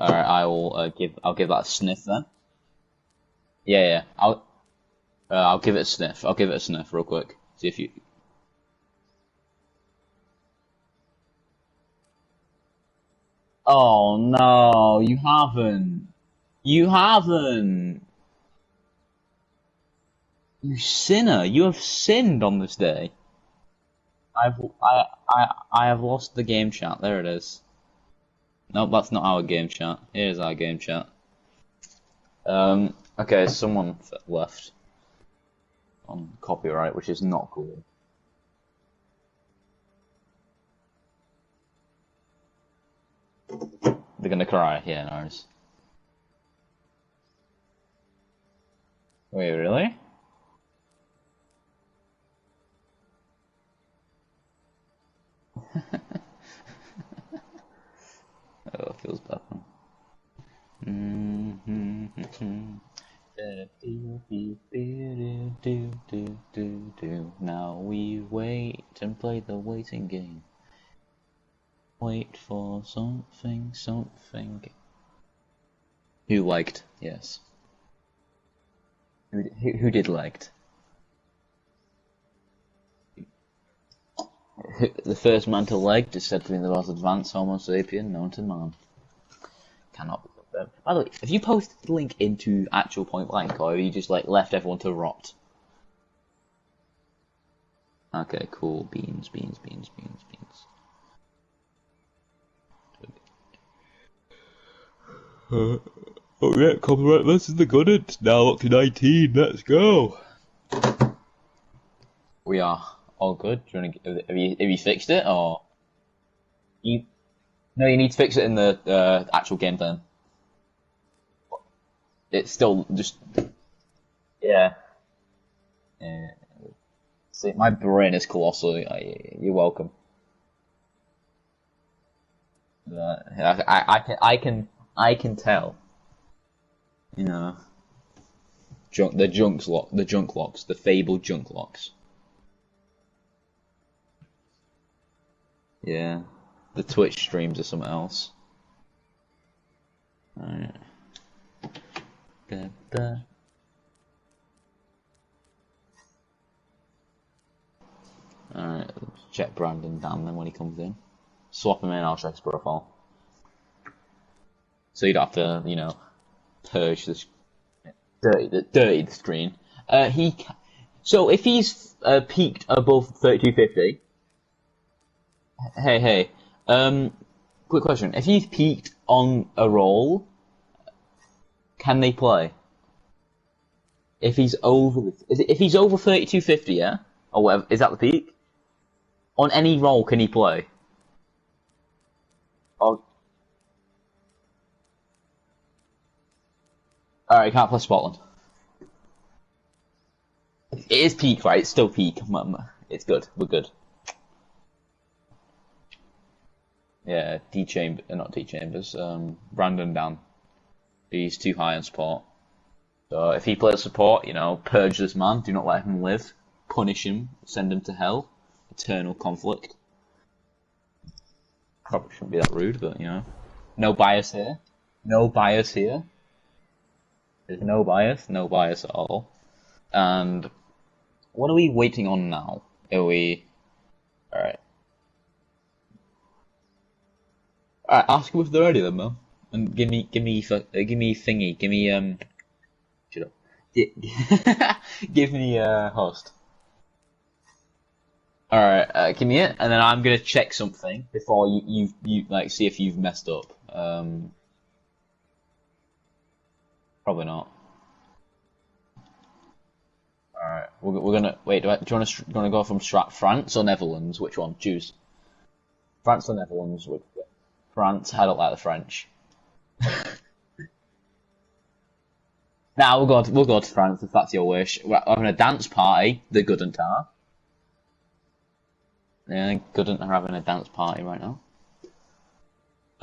Alright, I'll give that a sniff then. Yeah. I'll give it a sniff. I'll give it a sniff real quick. See if you. Oh no, you haven't. You haven't. You sinner! You have sinned on this day. I've I have lost the game chat. There it is. Nope, that's not our game chat. Here's our game chat. Okay, someone left on copyright, which is not cool. They're gonna cry. Yeah, no. Wait, really? Oh, it feels bad. Now we wait and play the waiting game. Wait for something. Who liked? Yes. Who did liked? The first man to like is said to be the most advanced Homo sapien known to man. Cannot be confirmed. By the way, have you posted the link into actual Point Blank, or have you just like left everyone to rot? Okay, cool. Beans. Oh yeah, copyright. This is the Goodn't. Now up to 19. Let's go. We are all good. Do you want to, have you fixed it or you? No, you need to fix it in the actual game then. It's still just yeah. See, my brain is colossal. You're welcome. I can tell. You know, the junk locks, the fabled junk locks. Yeah, the Twitch streams are something else. Alright. Alright, check Brandon down then when he comes in. Swap him in, I'll check his profile. So you don't have to, you know, purge this dirty the screen. So if he's peaked above 3250. Hey. Quick question. If he's peaked on a roll, can they play? If he's over 3250, yeah? Or whatever, is that the peak? On any roll can he play? Oh. Alright, can't play Scotland. It is peak, right? It's still peak. It's good. We're good. Yeah, not D Chambers. Brandon down. He's too high on support. So if he plays support, you know, purge this man. Do not let him live. Punish him. Send him to hell. Eternal conflict. Probably shouldn't be that rude, but you know, no bias here. No bias here. There's no bias at all. And what are we waiting on now? Are we? All right. Alright, ask him if they're ready then, man. And give me thingy, shut up. Give me, host. Alright, give me it, and then I'm gonna check something before you like, see if you've messed up. Probably not. Alright, we're gonna, wait, do you wanna go from France or Netherlands? Which one? Choose. France or Netherlands? France. I don't like the French. Nah, we'll go to France if that's your wish. We're having a dance party. The Goodn't are. Yeah, Goodn't are having a dance party right now.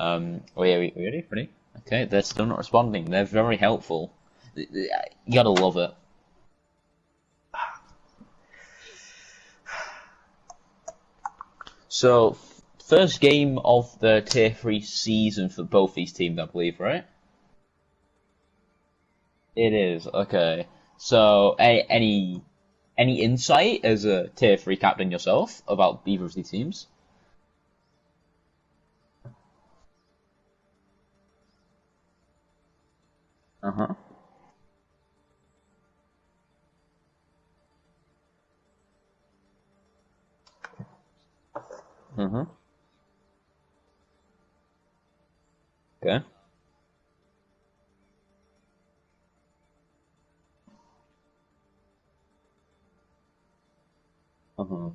Oh yeah, we ready? Ready? Okay, they're still not responding. They're very helpful. You gotta love it. So, first game of the Tier 3 season for both these teams, I believe, right? It is, okay. So, any insight as a Tier 3 captain yourself about either of these teams? Uh-huh. Uh-huh. Okay. Uh-huh.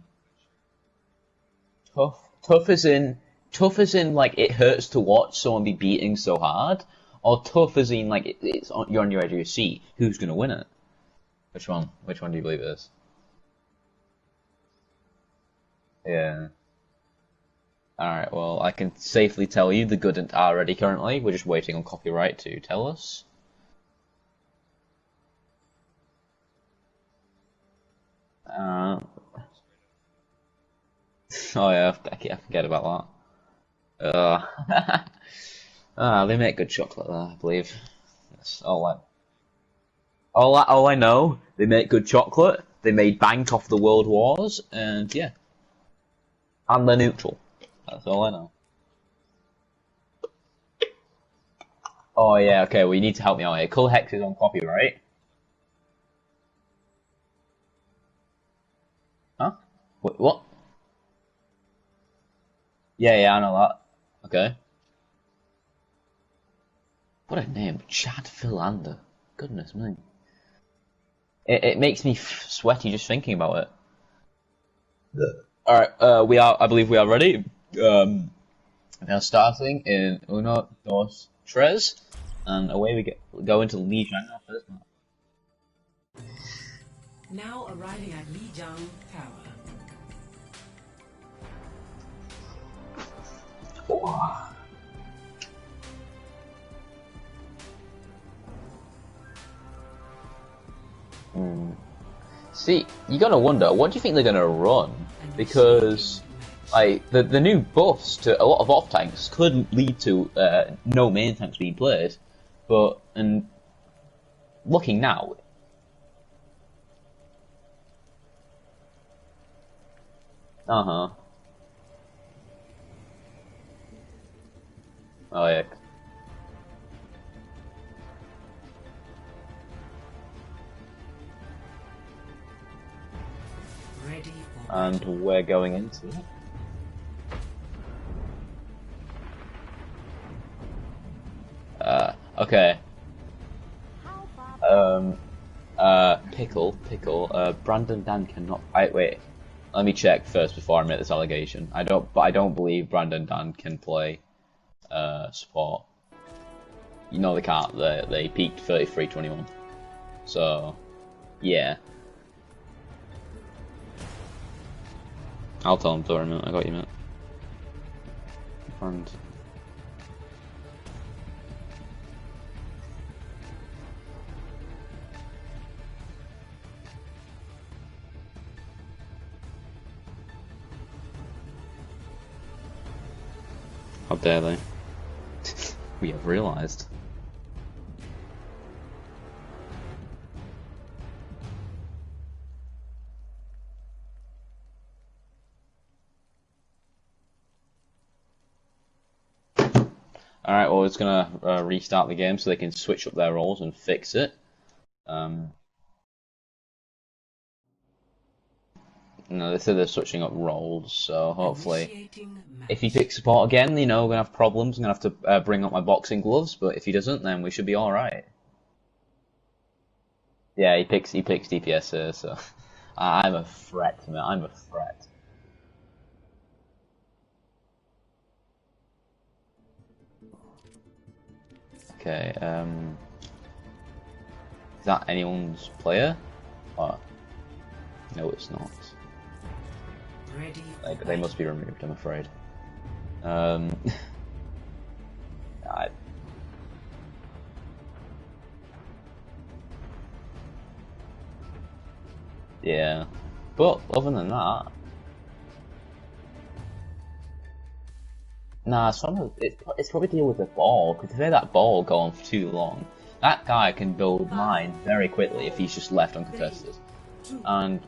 Tough as in like it hurts to watch someone be beating so hard, or tough as in like you're on your edge of your seat. Who's gonna win it? Which one? Which one do you believe it is? Yeah. Alright, well, I can safely tell you the Goodn't are ready currently. We're just waiting on copyright to tell us. Uh, oh yeah, I forget about that. They make good chocolate there, I believe. That's all I know. They make good chocolate. They made bank off the world wars, and yeah, and they're neutral. That's all I know. Oh yeah, okay. Well, you need to help me out here. Color Hex is on copyright. Huh? What? Yeah, yeah, I know that. Okay. What a name, Chad Philander. Goodness me. It makes me sweaty just thinking about it. All right, I believe we are ready. Now starting in uno, dos, tres, and away we go into Lijiang our first map. Now arriving at Lijiang Tower. Oh. See, you gotta wonder, what do you think they're gonna run? Because, like, the new buffs to a lot of off tanks could lead to no main tanks being played, but and looking now, uh huh, oh yeah, Ready for and we're going into it. Okay. Brandon Dan cannot. Wait. Let me check first before I make this allegation. I don't believe Brandon Dan can play support. You know they can't. They peaked 33-21. So, yeah. I'll tell him. Don't worry, mate. I got you, mate. And how dare they? We have realised. Alright, well, it's gonna restart the game so they can switch up their roles and fix it. No, they said they're switching up roles, so hopefully, if he picks support again, you know, we're gonna have problems. I'm gonna have to bring up my boxing gloves, but if he doesn't, then we should be all right. Yeah, he picks DPS here, so I'm a threat, man. I'm a threat. Okay, is that anyone's player? Oh, no, it's not. ready. They must be removed, I'm afraid. I, yeah, but other than that, Nah, it's probably to deal with the ball, because if they let that ball go on for too long, that guy can build mine very quickly if he's just left uncontested. And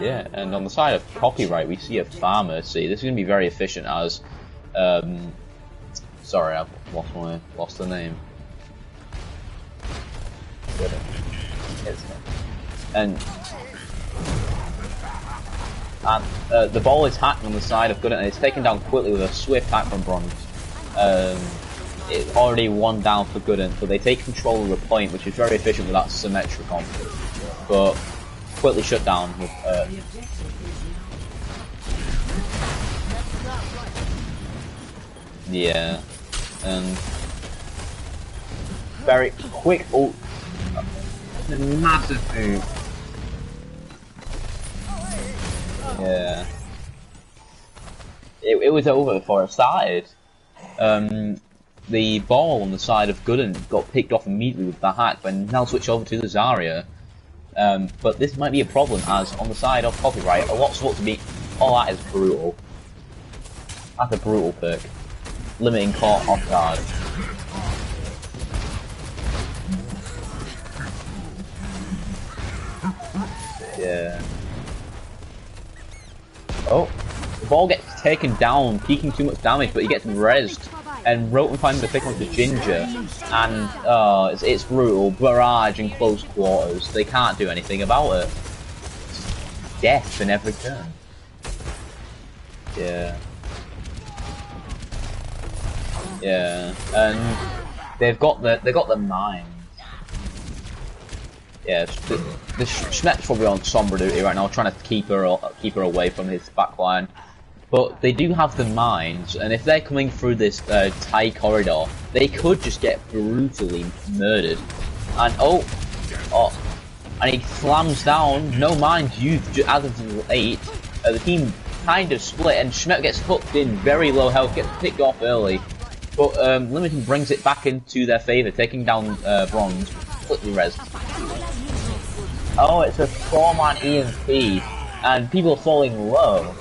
yeah, and on the side of copyright, we see a pharmacy. This is going to be very efficient as, sorry, I've lost the name. And the ball is hacked on the side of Goodn't, and it's taken down quickly with a swift hack from Bronze. It's already one down for Goodn't, but they take control of the point, which is very efficient with that Symmetricon, but quickly shut down with yeah, and very quick ult, massive move. Yeah, it was over before it started. The ball on the side of Goodn't got picked off immediately with the hack, but now switch over to the Zarya. But this might be a problem, as on the side of copyright, a lot's what to be. Oh, that is brutal. That's a brutal pick. Limiting caught off guard. Yeah. Oh, the ball gets taken down, peaking too much damage, but he gets rezzed. And Roten finds the pick onto Ginger, and it's brutal. Barrage in close quarters. They can't do anything about it. It's death in every turn. Yeah. Yeah, and they've got the mine. Yeah, the Schmeck's probably on Sombra duty right now, trying to keep her away from his backline. But they do have the mines, and if they're coming through this tight corridor, they could just get brutally murdered. And and he slams down. No mines used as of late. The team kind of split, and Schmeck gets hooked in very low health, gets picked off early. But Limiting brings it back into their favour, taking down Bronze, quickly rezzed. Oh, it's a 4-man EMP, and people are falling low.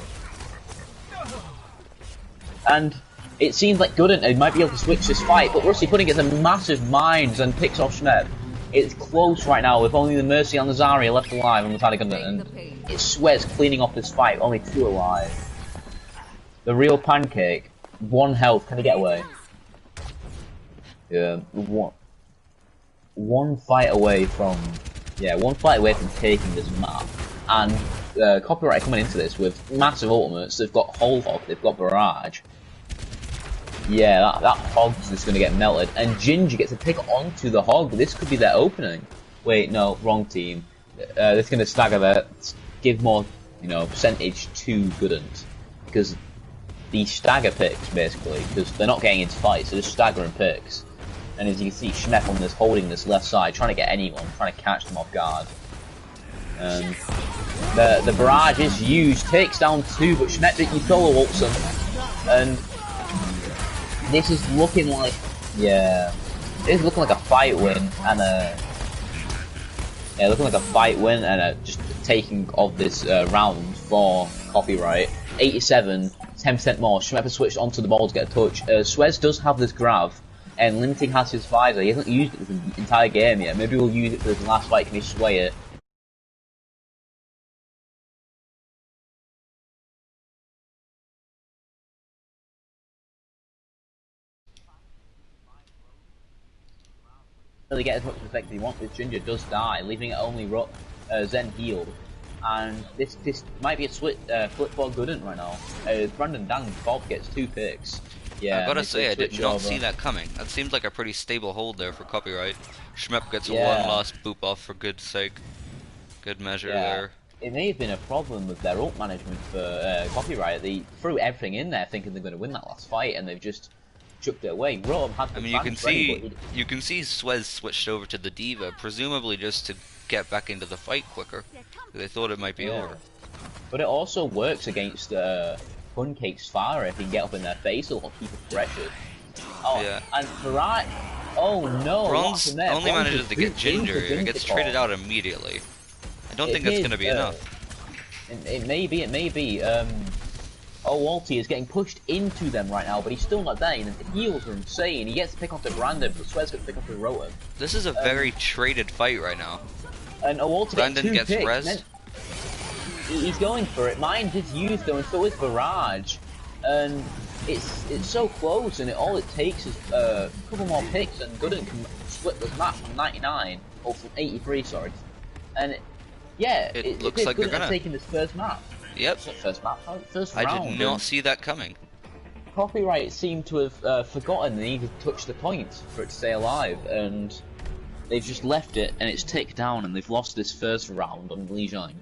And it seems like Goodn't might be able to switch this fight, but Rusty Pudding gets a massive mines and picks off Schmeck. It's close right now, with only the Mercy on the Zarya left alive on the side of Goodn't, and it's Swez cleaning off this fight, only 2 alive. The real Pancake, 1 health, can he get away? Yeah, one fight away from taking this map, and Copyright coming into this with massive ultimates. They've got Whole Hog, they've got Barrage. Yeah, that Hog's just gonna get melted, and Ginger gets a pick onto the Hog. This could be their opening. Wait, no, wrong team. This is gonna stagger that, give more, percentage to Goodn't, because these stagger picks basically, because they're not getting into fights, they're just staggering picks. And as you can see, Schmeck on this holding this left side, trying to get anyone, trying to catch them off guard. The barrage is used, takes down 2, but Schmeck you solo ults him. And this is looking like, this is looking like a fight win and a just taking of this round for Copyright. 87, 10% more. Schmeck has switched onto the ball to get a touch. Swez does have this grav. And Limiting has his visor. He hasn't used it for the entire game yet. Maybe we'll use it for his last fight. Can he sway it? Really get as much effect as he wants. This Ginger does die, leaving it only Zen healed. And this might be a flip for Goodn't right now. Brandon Dang Bob gets 2 picks. Yeah, I gotta say, I did not see that coming. That seemed like a pretty stable hold there for Copyright. Schmepp gets a 1 last boop off for good sake. Good measure there. It may have been a problem with their ult management for Copyright. They threw everything in there thinking they're going to win that last fight, and they've just chucked it away. Rotom had the you can see Swez switched over to the Diva, presumably just to get back into the fight quicker. They thought it might be over. But it also works against Funcake's fire. If he can get up in their face, it'll keep it pressured. Oh, yeah. And Farai, oh no! Bronze only manages to get Ginger and gets traded out immediately. I don't think that's going to be enough. It may be. Walty is getting pushed into them right now, but he's still not there. And the heals are insane. He gets to pick off the Brandon, but Swez gets to pick off the Rotom. This is a very traded fight right now. And Walty Brandon gets two gets picks. res. He's going for it. Mind is used though, and so is Barrage. And it's so close, and all it takes is a couple more picks, and Goodn't can split this map from 99, or from 83, sorry. And it looks like they're gonna taking this first map. Yep. First map, first I round. did not see that coming. Copyright seemed to have forgotten they needed to touch the point for it to stay alive, and they've just left it, and it's ticked down, and they've lost this first round on Lijiang.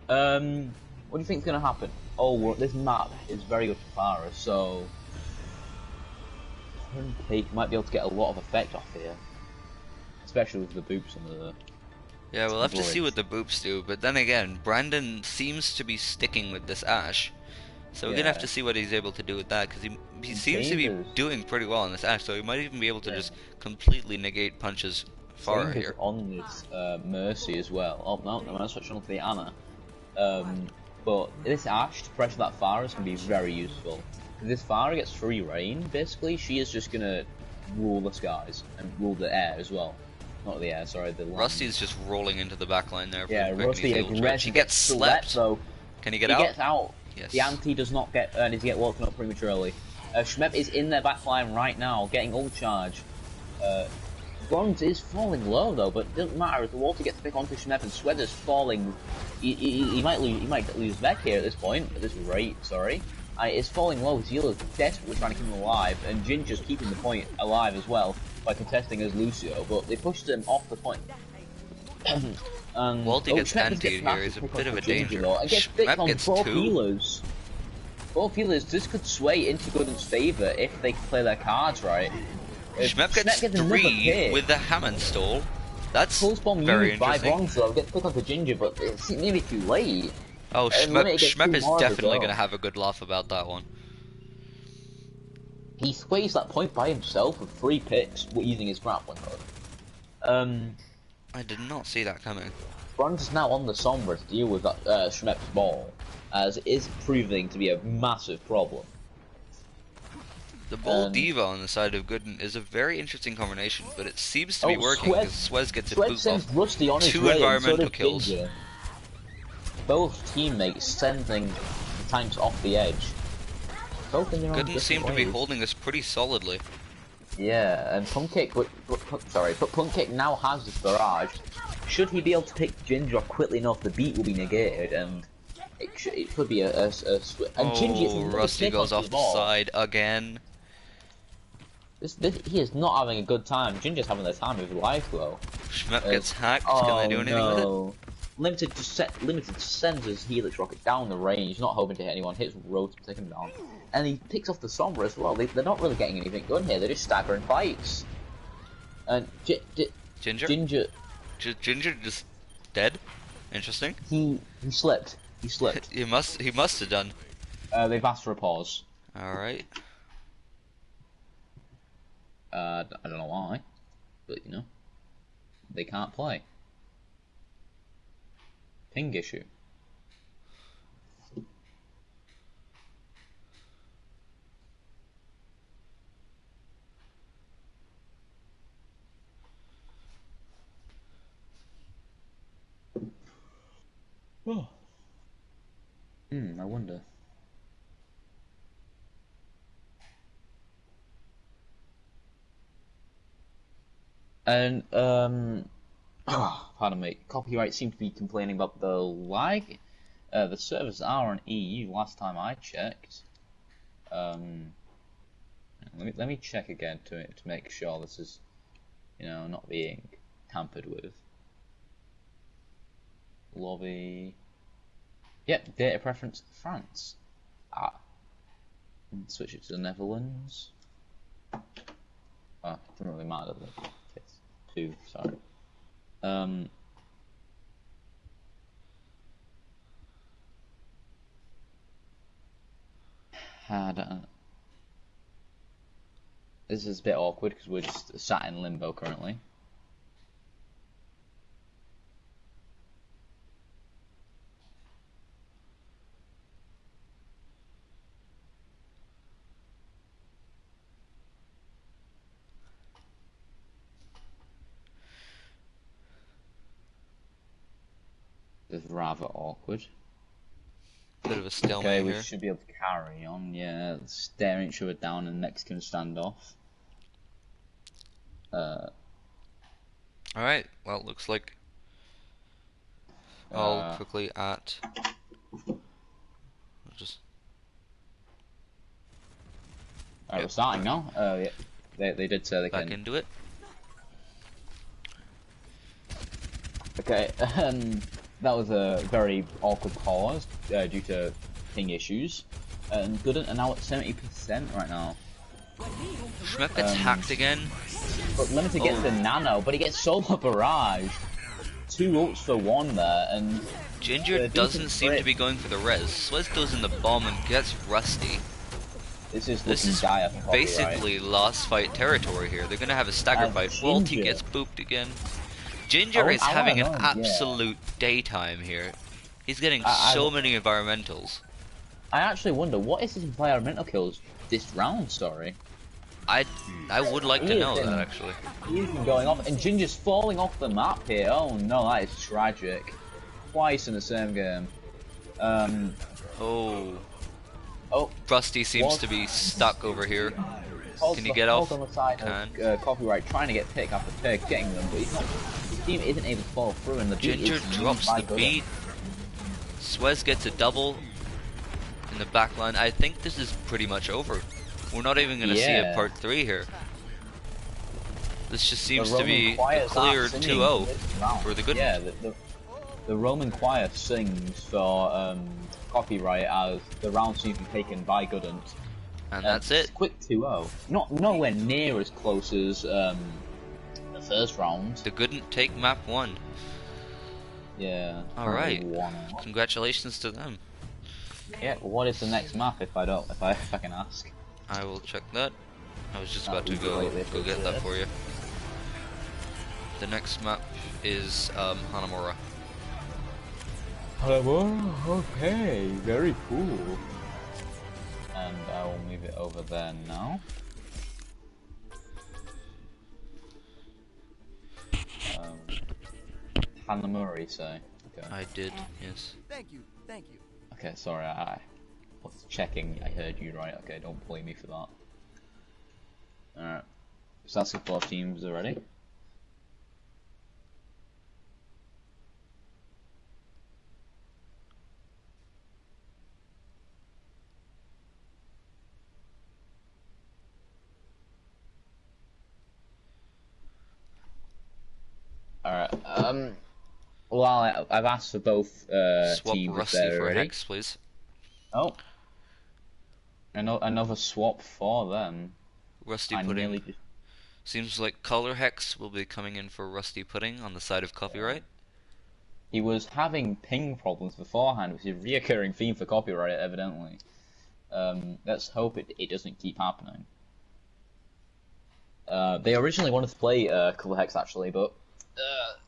What do you think's gonna happen? This map is very good for Farah, so Cake might be able to get a lot of effect off here, especially with the boops and the. Yeah, we'll have to see what the boops do, but then again, Brandon seems to be sticking with this Ash, so we're gonna have to see what he's able to do with that, because he seems to be doing pretty well on this Ash, so he might even be able to just completely negate punches far here. On this Mercy as well. Oh no, I'm gonna switch on to the Anna. But this Ash to pressure that Farah is gonna be very useful. If this Farah gets free reign, basically, she is just gonna rule the skies and rule the air as well. Not the air, sorry, the land. Rusty's just rolling into the backline there. Yeah, Rusty aggressive. He gets slept. Though. Can he get out? He gets out. Yes. The anti does not need to get woken up prematurely. Schmep is in their backline right now, getting ult charge. Bronze is falling low though, but it doesn't matter. If the Walter gets to pick onto Schmep and Sweater's falling, he might lose Vec here at this point. At this rate, sorry. It's falling low. His healer's desperately trying to keep him alive, and Ginger's keeping the point alive as well by contesting as Lucio, but they pushed him off the point. Walty gets antied here. He's a bit of a danger. And gets picked on gets both two. healers. Both healers. This could sway into Goodn's favour if they play their cards right. Schmep gets 3 with the Hammond stall. That's Pulse Bomb very used by interesting. Bronzo gets picked onto Ginger, but it's maybe too late. Oh, Schmep is more definitely as well. going to have a good laugh about that one. He sways that point by himself with 3 picks using his grappling hook. I did not see that coming. Bronze is now on the Sombra to deal with that Schmep's ball, as it is proving to be a massive problem. The Bull Diva on the side of Goodn't is a very interesting combination, but it seems to be working because Swez gets a boot sends off. Rusty on his 2 way, environmental and so kills. Ginger. Both teammates sending the tanks off the edge. Goodn't seem to be holding this pretty solidly. Yeah, and Punkcake now has this barrage. Should he be able to pick Ginger off quickly enough, the beat will be negated, and it could be a and Rusty goes off the side again. He is not having a good time. Ginger's having the time of his life, though. Schmep gets hacked. Can they do anything with it? Limited just sends his Helix Rocket down the range, not hoping to hit anyone, hits Road to take him down. And he picks off the Sombra as well. They're not really getting anything done here, they're just staggering fights. And Ginger just dead? Interesting. He slipped. He slipped. he must have done. They've asked for a pause. Alright. I don't know why, but they can't play. Ping issue. Oh. I wonder. And pardon me. Copyright seemed to be complaining about the lag. The servers are on EU. Last time I checked. Let me check again to make sure this is, not being tampered with. Lobby. Yep, data preference France. Switch it to the Netherlands. Doesn't really matter, does it? It's 2, sorry. This is a bit awkward because we're just sat in limbo currently. is rather awkward. Bit of a stalemate Okay, we here. should be able to carry on. Yeah, staring each other down in Mexican standoff. Alright, well, looks like I'll quickly just... Alright, we're starting now. Yeah, they did say they back can. into it. Okay, that was a very awkward pause due to ping issues. And Goodn't are now at 70% right now. Schmeck gets hacked again. But Limited gets the nano, but he gets Solar Barrage. 2 ults for 1 there, and Ginger doesn't seem to be going for the res. Swez goes in the bomb and gets Rusty. This is dire for basically lost fight territory here. They're gonna have a stagger fight. Volty gets booped again. Ginger is having an absolute daytime here. He's getting so many environmentals. I actually wonder, what is his environmental kills this round, Story? I would like to know that, actually. He's been going off, and Ginger's falling off the map here. Oh no, that is tragic. Twice in the same game. Oh. Oh. Rusty seems to be stuck over here. Can you get off? On the side of, Copyright, trying to get pick after pick, getting them, but he's not. His team isn't able to follow through, and the Ginger drops the beat. Swez gets a double in the back line. I think this is pretty much over. We're not even going to see a part 3 here. This just seems to be a clear 2-0 for the Goodn't. Yeah, the Roman choir sings for Copyright as the round seems to be taken by Goodn't. And that's it. Quick 2-0. Nowhere near as close as the first round. The Goodn't take map 1. Yeah. Alright. Congratulations to them. Yeah, well, what is the next map if I can ask? I will check that. I was just about to go get that for you. The next map is Hanamura. Hanamura? Okay, very cool. And I will move it over there now. Hanamura, you say? Okay. I did, yes. Thank you. Okay, sorry, I was checking. I heard you right. Okay, don't blame me for that. Alright. So that's the 4 teams already. Alright, well, I've asked for both Swap teams Rusty there for already. Hex, please. Oh. Another swap for them. Rusty Pudding. Seems like Color Hex will be coming in for Rusty Pudding on the side of Copyright. He was having ping problems beforehand, which is a reoccurring theme for Copyright, evidently. Let's hope it doesn't keep happening. They originally wanted to play Color Hex, actually, but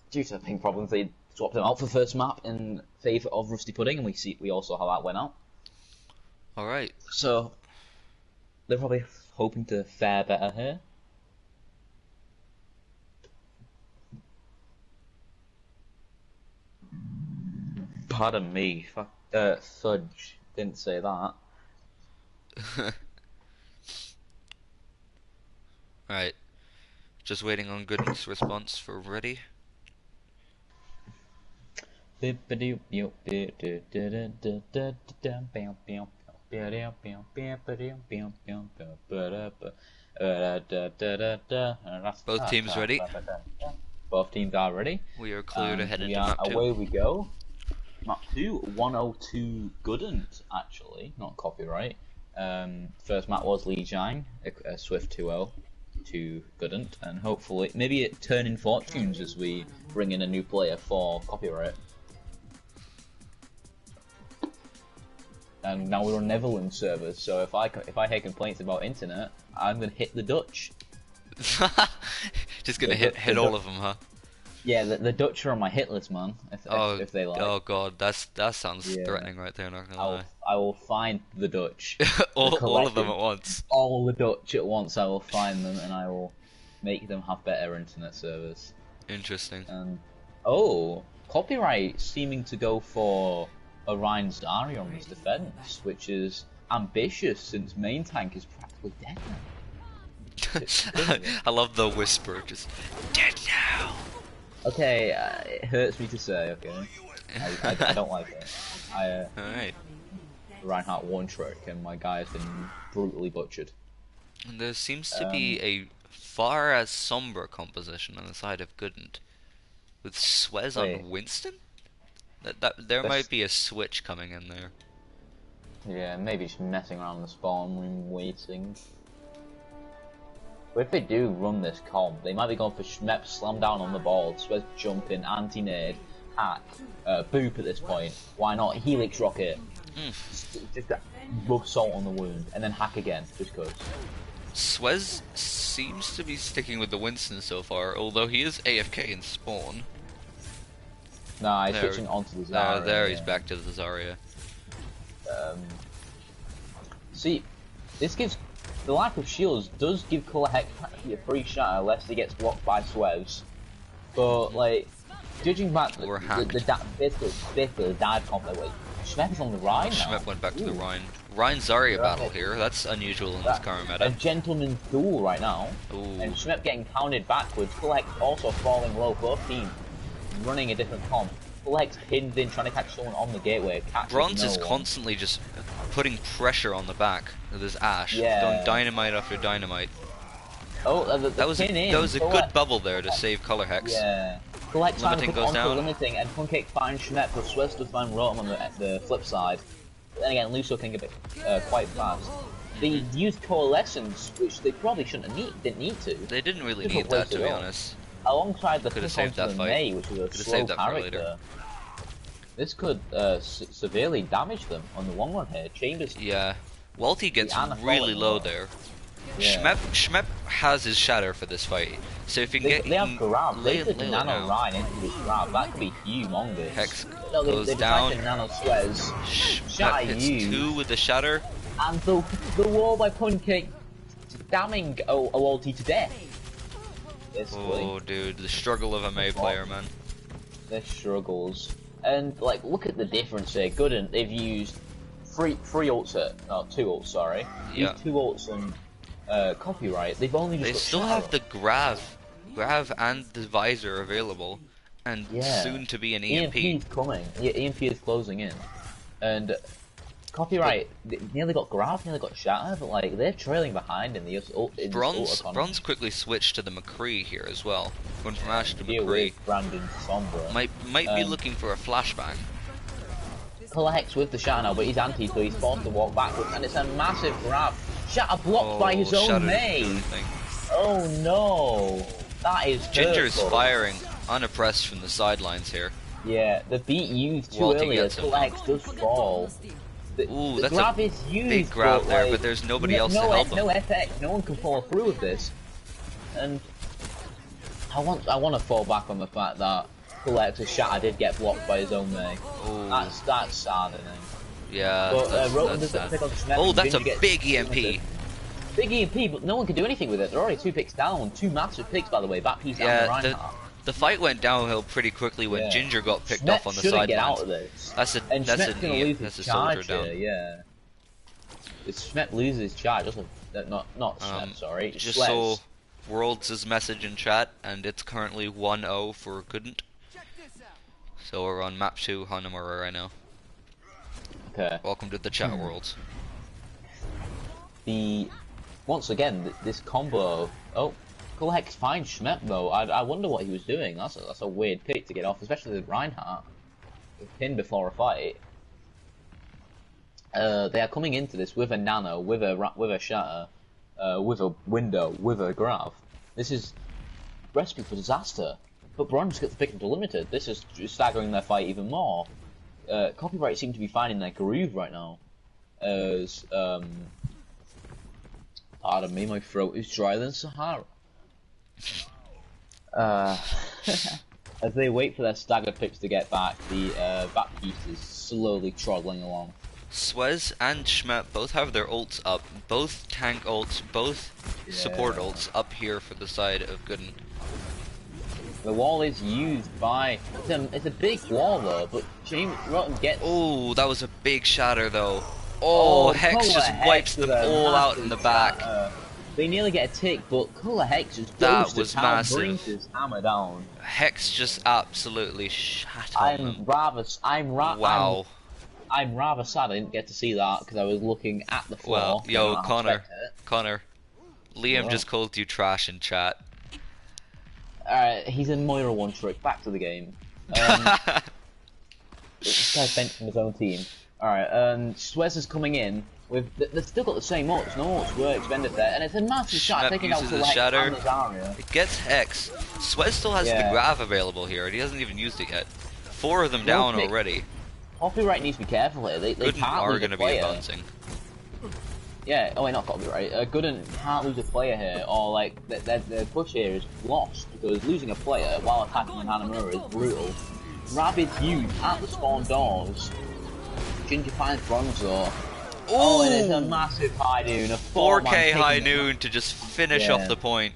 due to ping problems, they swapped him out for the first map in favour of Rusty Pudding, and we all saw how that went out. Alright. So, they're probably hoping to fare better here. Pardon me, fudge, didn't say that. Right. Just waiting on Goodn's response for ready. Both teams ready? Both teams are ready. We are clear to head into map 2. Away we go. Map 2, 102 Goodn't, actually, not Copyright. First map was Li Jiang, a swift 2-0 to Goodn't, and hopefully, maybe it turn in fortunes as we bring in a new player for Copyright. And now we're on Netherlands servers, so if I hear complaints about internet, I'm gonna hit the Dutch. Just gonna hit all of them, huh? Yeah, the Dutch are on my hit list, man. If they like. Oh god, that sounds threatening right there. Not gonna lie. I will find the Dutch. all of them at once. All the Dutch at once. I will find them and I will make them have better internet service. Interesting. Oh, Copyright seeming to go for a Ryan Zarya on his defense, which is ambitious since main tank is practically dead now. I love the whisper, just dead now. Okay, it hurts me to say. Okay, I don't like it. Alright. Reinhardt one trick, and my guy has been brutally butchered. And there seems to be a far as somber composition on the side of Goodn't, with Swez on Winston. There might be a switch coming in there. Yeah, maybe just messing around the spawn room waiting. But if they do run this comp, they might be going for Schmep, slam down on the ball, Swez jump in, anti-nade, hack, boop at this point. Why not? Helix rocket. Just rub salt on the wound, and then hack again, just cause. Swez seems to be sticking with the Winston so far, although he is AFK in spawn. Nah, he's switching onto the Zarya. There he's back to the Zarya. See, this gives the lack of shields does give Colour Hex practically a free shot unless he gets blocked by Swez. But like, judging back basically the dive comp that way. Schmep is on the Rhine now. Schmep went back to the Rhine. Rhine Zarya battle here. That's unusual in this current meta. A gentleman's duel right now. Ooh. And Schmep getting pounded backwards. Colour Hex also falling low. Both teams running a different comp. Colour Hex pinned in, trying to catch someone on the gateway. Bronze is constantly just putting pressure on the back of this Ashe. Yeah. Going dynamite after dynamite. Oh, that was a good bubble there to save Colour Hex. Yeah. Colour Hex trying to goes down. Limiting, and Pancake finds Schmep, but Swez does find Rotom on the flip side. But then again, Lucio can get quite fast. They used Coalescence, which they probably didn't need to. They didn't really need that, to be honest. Alongside the could have saved that fight. May, which was a slow character. This could severely damage them on the long run here. Chambers. Yeah. Walty gets really low there. Yeah. Schmep has his shatter for this fight, so if you can they have grab, they could lay nano Ryan into this grab, that could be humongous. Hex goes down. Nano Swez. Schmep hits 2 with the shatter. And the wall by Pancake damning a Walty to death. Basically. Oh dude, the struggle of a May player, man. Their struggles. And like, look at the difference here. Goodn't, they've used three ults two ults, sorry. Yeah. Used 2 ults on Copyright. They've only just They still have the grav and the visor available, and soon to be an EMP. EMP is coming. Yeah, EMP is closing in, and Copyright nearly got grav, nearly got shatter, but like they're trailing behind in the Bronze quickly switched to the McCree here as well. Going from Ashe to McCree. Brandon Sombra Might be looking for a flashbang. Colour Hex with the shatter now, but he's anti, so he's forced to walk backwards, and it's a massive grab. Shatter blocked by his own May. Oh no, that is Ginger's hurtful. firing unoppressed from the sidelines here. Yeah, the beat used too early as Colour Hex does fall. Ooh, the that's grab a is used, big grab but, there, like, but there's nobody else to help him. No FX, no one can follow through with this. And I want to fall back on the fact that Colour Hex's shatter did get blocked by his own May. Ooh. That's sad, I think. Yeah, But that's sad. Oh, that's a big EMP. Big EMP, but no one can do anything with it. They're already 2 picks down. 2 massive picks, by the way. Back piece down the Reinhardt. The fight went downhill pretty quickly when Ginger got picked off on the sidelines. Get out of this. That's a soldier down. Yeah. Schmep loses his charge. Not Schmep, sorry. Just saw Worlds' message in chat, and it's currently 1-0 for Goodn't. So we're on map 2 Hanamura right now. Okay. Welcome to the chat, Worlds. Once again, this combo. Oh, Colour Hex finds Schmep though. I wonder what he was doing. That's a weird pick to get off, especially with Reinhardt. Pinned before a fight. They are coming into this with a nano, with a shatter, with a window, with a grav. This is recipe for disaster. But Bronze gets the pick into limited. This is staggering their fight even more. Copyright seem to be finding their groove right now. As pardon me, my throat is drier than Sahara. As they wait for their staggered picks to get back, the back piece is slowly trundling along. Swez and Schmep both have their ults up, both tank ults, both support ults up here for the side of Goodn't. The wall is used by... It's a big wall though, but James Rotten gets... Oh, that was a big shatter though. Oh, Hex just wipes them all out in the back. They nearly get a tick, but Cooler Hex just That goes was to town, massive. brings his hammer down. Hex just absolutely shat on them. Wow. I'm rather sad I didn't get to see that because I was looking at the floor. Well, yo, Connor, Liam just called you trash in chat. He's a Moira one trick. Back to the game. This guy's bench from his own team. Alright, Swez is coming in with. They've still got the same ults. No ults were expended there, and it's a massive shot taking out the shatter. It gets Hex. Swez still has the Grav available here, and he hasn't even used it yet. 4 of them down already. Copyright needs to be careful here. They Goodn't can't are lose going to a be player. advancing. Yeah, oh wait, not copyright. Goodn't can't lose a player here, or like their push here is lost because losing a player while attacking Hanamura is brutal. Rabid used at the spawn doors. Ginger finds Bronzor. Oh, and it's a massive high noon, a 4K high noon to just finish off the point.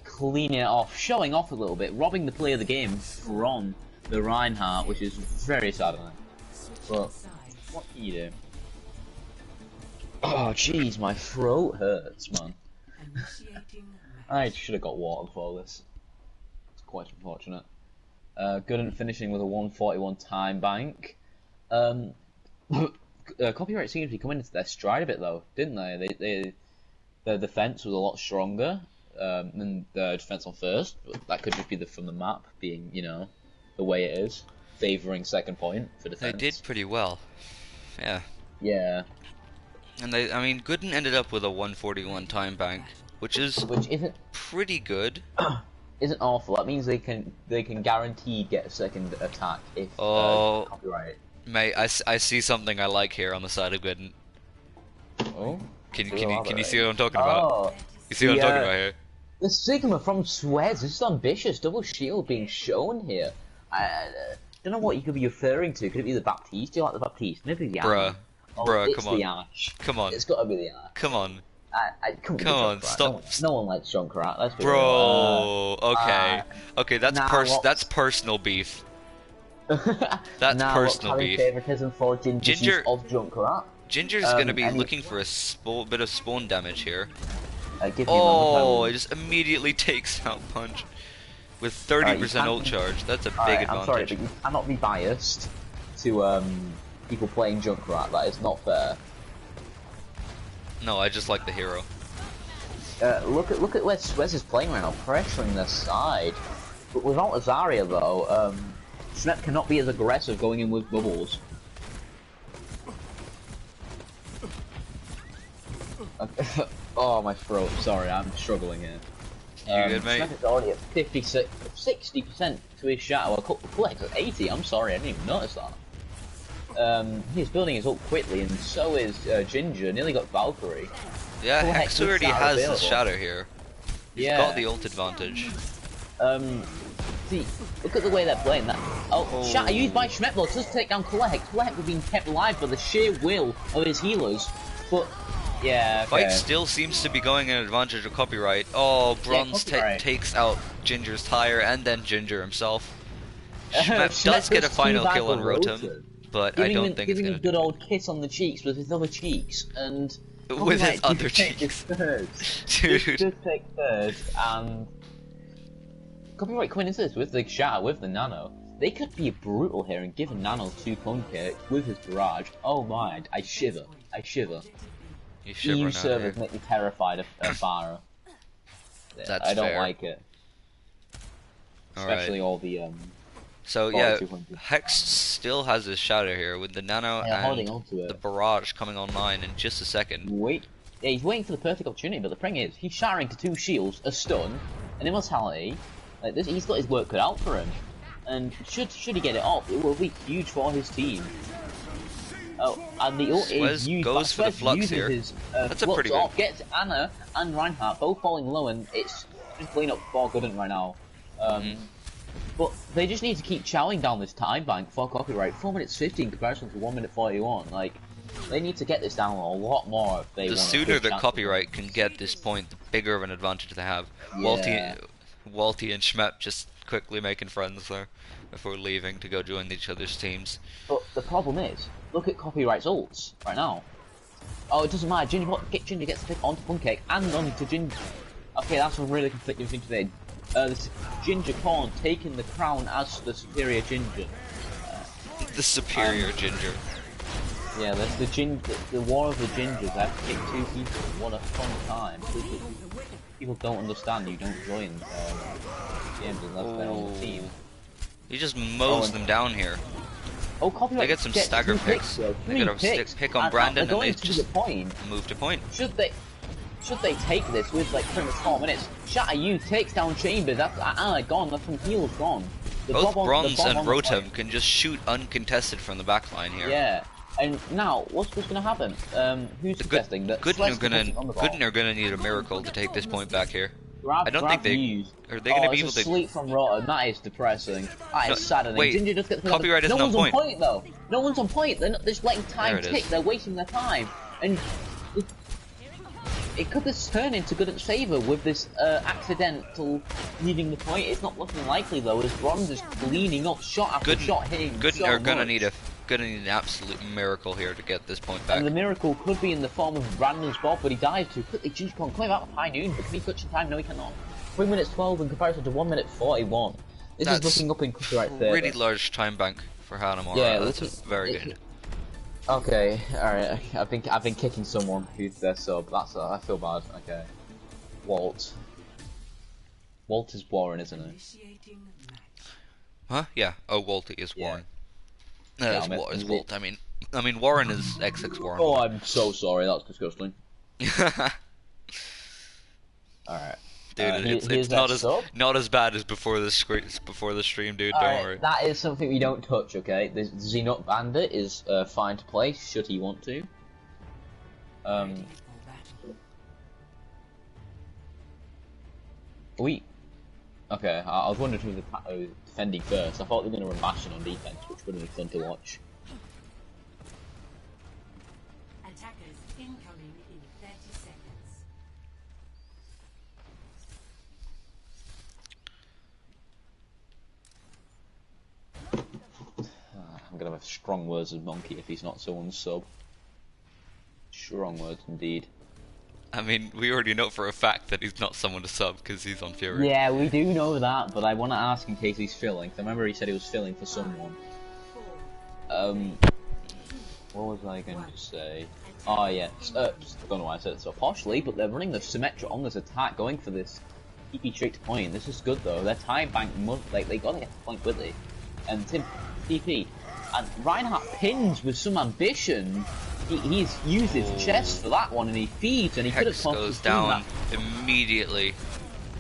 Cleaning it off, showing off a little bit, robbing the play of the game from the Reinhardt, which is very saddening. But what can you do? Oh jeez, my throat hurts, man. I should have got water before this. It's quite unfortunate. Goodn't finishing with a 141 time bank. Copyright seems to be coming into their stride a bit though, didn't they? Their defense was a lot stronger than the defense on first. But that could just be from the map being, you know, the way it is, favoring second point for defense. They did pretty well. Yeah. Yeah. And I mean, Goodn't ended up with a 141 time bank, which isn't pretty good. Isn't awful. That means they can guaranteed get a second attack if copyright. Mate, I see something I like here on the side of Goodn't. Oh. Can you see what I'm talking about? You see what I'm talking about here? The Sigma from Suez. This is ambitious. Double shield being shown here. I don't know what you could be referring to. Could it be the Baptiste? Do you like the Baptiste? Maybe the Ash. Bruh, come on. Come on. It's got to be the Ash. Come on. Come on, stop. No one likes Junkrat. Let's be real. Okay. Okay, that's personal beef. That's personal beef. Favoritism for Ginger of Junkrat. Ginger's gonna be looking for a bit of spawn damage here. It just immediately takes out Punch with 30% ult charge. That's a big advantage. I'm sorry, but you cannot be biased to people playing Junkrat. That is not fair. No, I just like the hero. Look at where Swez is playing right now, pressuring their side. But without Azaria though, Snap cannot be as aggressive going in with bubbles. Oh, my throat. Sorry, I'm struggling here. You good, mate? Snap is already at 60% to his shadow. Flex at 80. I'm sorry, I didn't even notice that. He's building his ult quickly, and so is Ginger. Nearly got Valkyrie. Yeah, Hex already has his shadow here. He's got the ult advantage. See, look at the way they're playing that. Shatter used by Schmetball to take down Kulehek. Kulehek was being kept alive by the sheer will of his healers. But, yeah, okay. Fight still seems to be going in advantage of Copyright. Oh, Bronze takes out Ginger's tire and then Ginger himself. Schmep does get a final kill on Rotom, but I don't think it's giving gonna a good old kiss on the cheeks with his other cheeks, and... With his other cheeks. Dude. Just take third, and... Copyright coming into this with the Shatter, with the Nano. They could be brutal here and give Nano 2 pancakes with his barrage. Oh my, I shiver. I shiver. You shiver EU now, servers make me terrified of Farah. That's I don't fair. like it. Especially all the So yeah, Hex still has his shadow here with the Nano and the barrage coming online in just a second. Yeah, he's waiting for the perfect opportunity, but the thing is, he's shattering to 2 shields, a stun, an immortality. Like this, he's got his work cut out for him. And should he get it off, it will be huge for his team. Oh, and the ult is used. Goes for the flux here. That's a pretty good. Gets Anna and Reinhardt both falling low, and it's just clean up for Goodn't right now. But they just need to keep chowing down this time bank for Copyright. 4 minutes 50 in comparison to 1 minute 41. Like, they need to get this down a lot more if they want. The sooner that Copyright can get this point, the bigger of an advantage they have. Yeah. Walty and Schmepp just quickly making friends there before leaving to go join each other's teams. But the problem is, look at Copyright's ults right now. Oh, it doesn't matter. Ginger gets to pick onto Pancake and onto Ginger. Okay, that's a really conflicting thing today. This Ginger Corn taking the crown as the superior Ginger. The superior Ginger. Yeah, that's the war of the Gingers. I have to pick two people. What a fun time. People don't understand. You don't join games unless they're on the team. He just mows them down here. Oh, Copyright. They get some stagger picks. They get a stick pick on Brandon and they just move to point. Should they take this with like pretty much 4 minutes? Shatter you takes down Chambers. That's gone. That's from heals gone. Both Bronze and Rotom can just shoot uncontested from the backline here. Yeah. And now, what's going to happen? Who's suggesting that Goodn't are gonna need a miracle to take this point back here. I don't think are they gonna be able to sleep from Rotom. That is depressing. That is saddening. Wait, Ginger just gets Copyright isn't on point. No one's on point though. No one's on point. They're just letting time tick. They're wasting their time. And it could just turn into Goodn't's favour with this accidental leaving the point. It's not looking likely though, as Bronze is cleaning up shot after shot, hitting Goodn't are gonna need an absolute miracle here to get this point back. And the miracle could be in the form of Brandon's Bob, but he dies too quickly. Juice Con coming out of high noon, but can he touch in time? No, he cannot. 3 minutes 12 in comparison to 1 minute 41. This is looking up in copyright there. Really large time bank for Hanamura. Yeah, that's very good. Okay, alright. I've been kicking someone who's their sub. That's I feel bad. Okay. Walt. Walt is Warren, isn't it? Huh? Yeah. Oh, Walt is Warren. No, it's Walt. I mean, Warren is XX Warren. Oh, I'm so sorry. That's disgusting. Alright. Dude, it's not as bad as before the stream, dude. Don't worry. That is something we don't touch, okay? The Xenot Bandit is fine to play, should he want to. Okay, I was wondering who was defending first. I thought they were going to run Bastion on defense, which would have been fun to watch. Attackers incoming in 30 seconds. I'm gonna have strong words with Monkey if he's not someone's sub. Strong words indeed. I mean, we already know for a fact that he's not someone to sub because he's on Fury. Yeah, we do know that, but I want to ask in case he's filling. I remember he said he was filling for someone. What was I going to say? Oh yeah, don't know why I said it so poshly, but they're running the Symmetra on this attack, going for this TP straight to point. This is good though. Their time bank they gotta get the point quickly. And Tim TP. And Reinhardt pins with some ambition. He's used his chest for that one, and he feeds, and he could have goes down immediately.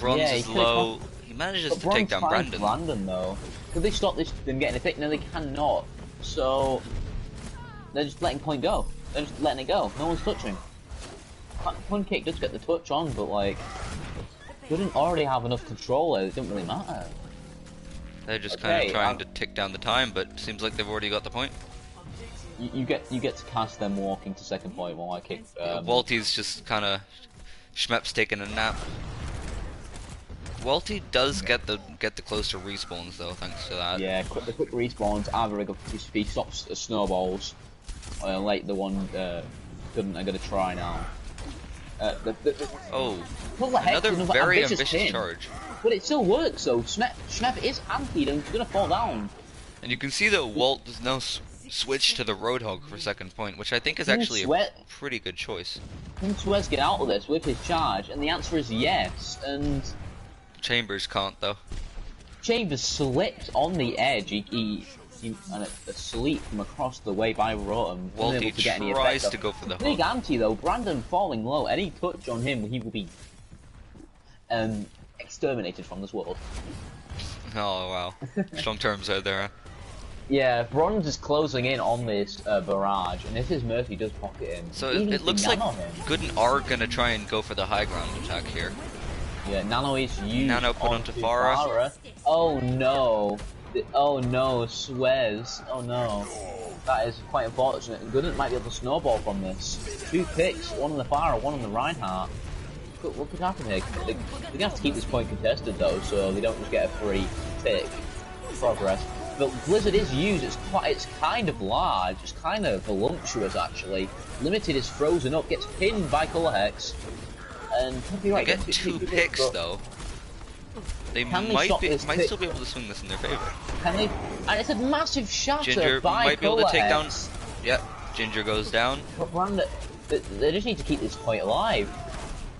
Bronze is low. He manages to take down Brandon. Brandon though. Could they stop them getting a pick? No, they cannot. So they're just letting point go. They're just letting it go. No one's touching. Point kick does get the touch on, but like, didn't already have enough control. It didn't really matter. They're just kind of trying to tick down the time, but seems like they've already got the point. You get to cast them walking to second point while I kick. Walty's just kind of Schmepp's taking a nap. Walty does get the closer respawns though, thanks to that. Yeah, the quick respawns are very good. He stops snowballs, like the one Goodn't are gonna try now. Another very ambitious charge. But it still works though. Schmepp is antied and he's gonna fall down. And you can see that Walt does now switch to the Roadhog for second point, which I think is actually a pretty good choice. Can Suez get out of this with his charge? And the answer is yes. And Chambers can't though. Chambers slipped on the edge. He and asleep from across the way by Rotom. Walty tries to go for the big anti though. Brandon falling low. Any touch on him, he will be exterminated from this world. Oh wow, strong terms out there. Huh? Yeah, Bronze is closing in on this barrage, and if his Murphy does pocket him, so it looks like Goodn't are gonna try and go for the high ground attack here. Yeah, Nano is used. Nano put onto Farah. Oh no! Oh no, Suez. Oh no. That is quite unfortunate. Goodn't might be able to snowball from this. 2 picks, one on the Farah, one on the Reinhardt. what could happen here? They're gonna have to keep this point contested though, so they don't just get a free tick progress. But Blizzard is used. It's kind of large. It's kind of voluptuous actually. Limited is frozen up, gets pinned by Color Hex, and they get 2 picks though. They might still be able to swing this in their favor. Can they? And it's a massive shatter Ginger by might be able to take down. Hex. Yep, Ginger goes down. But Brandon, they just need to keep this point alive.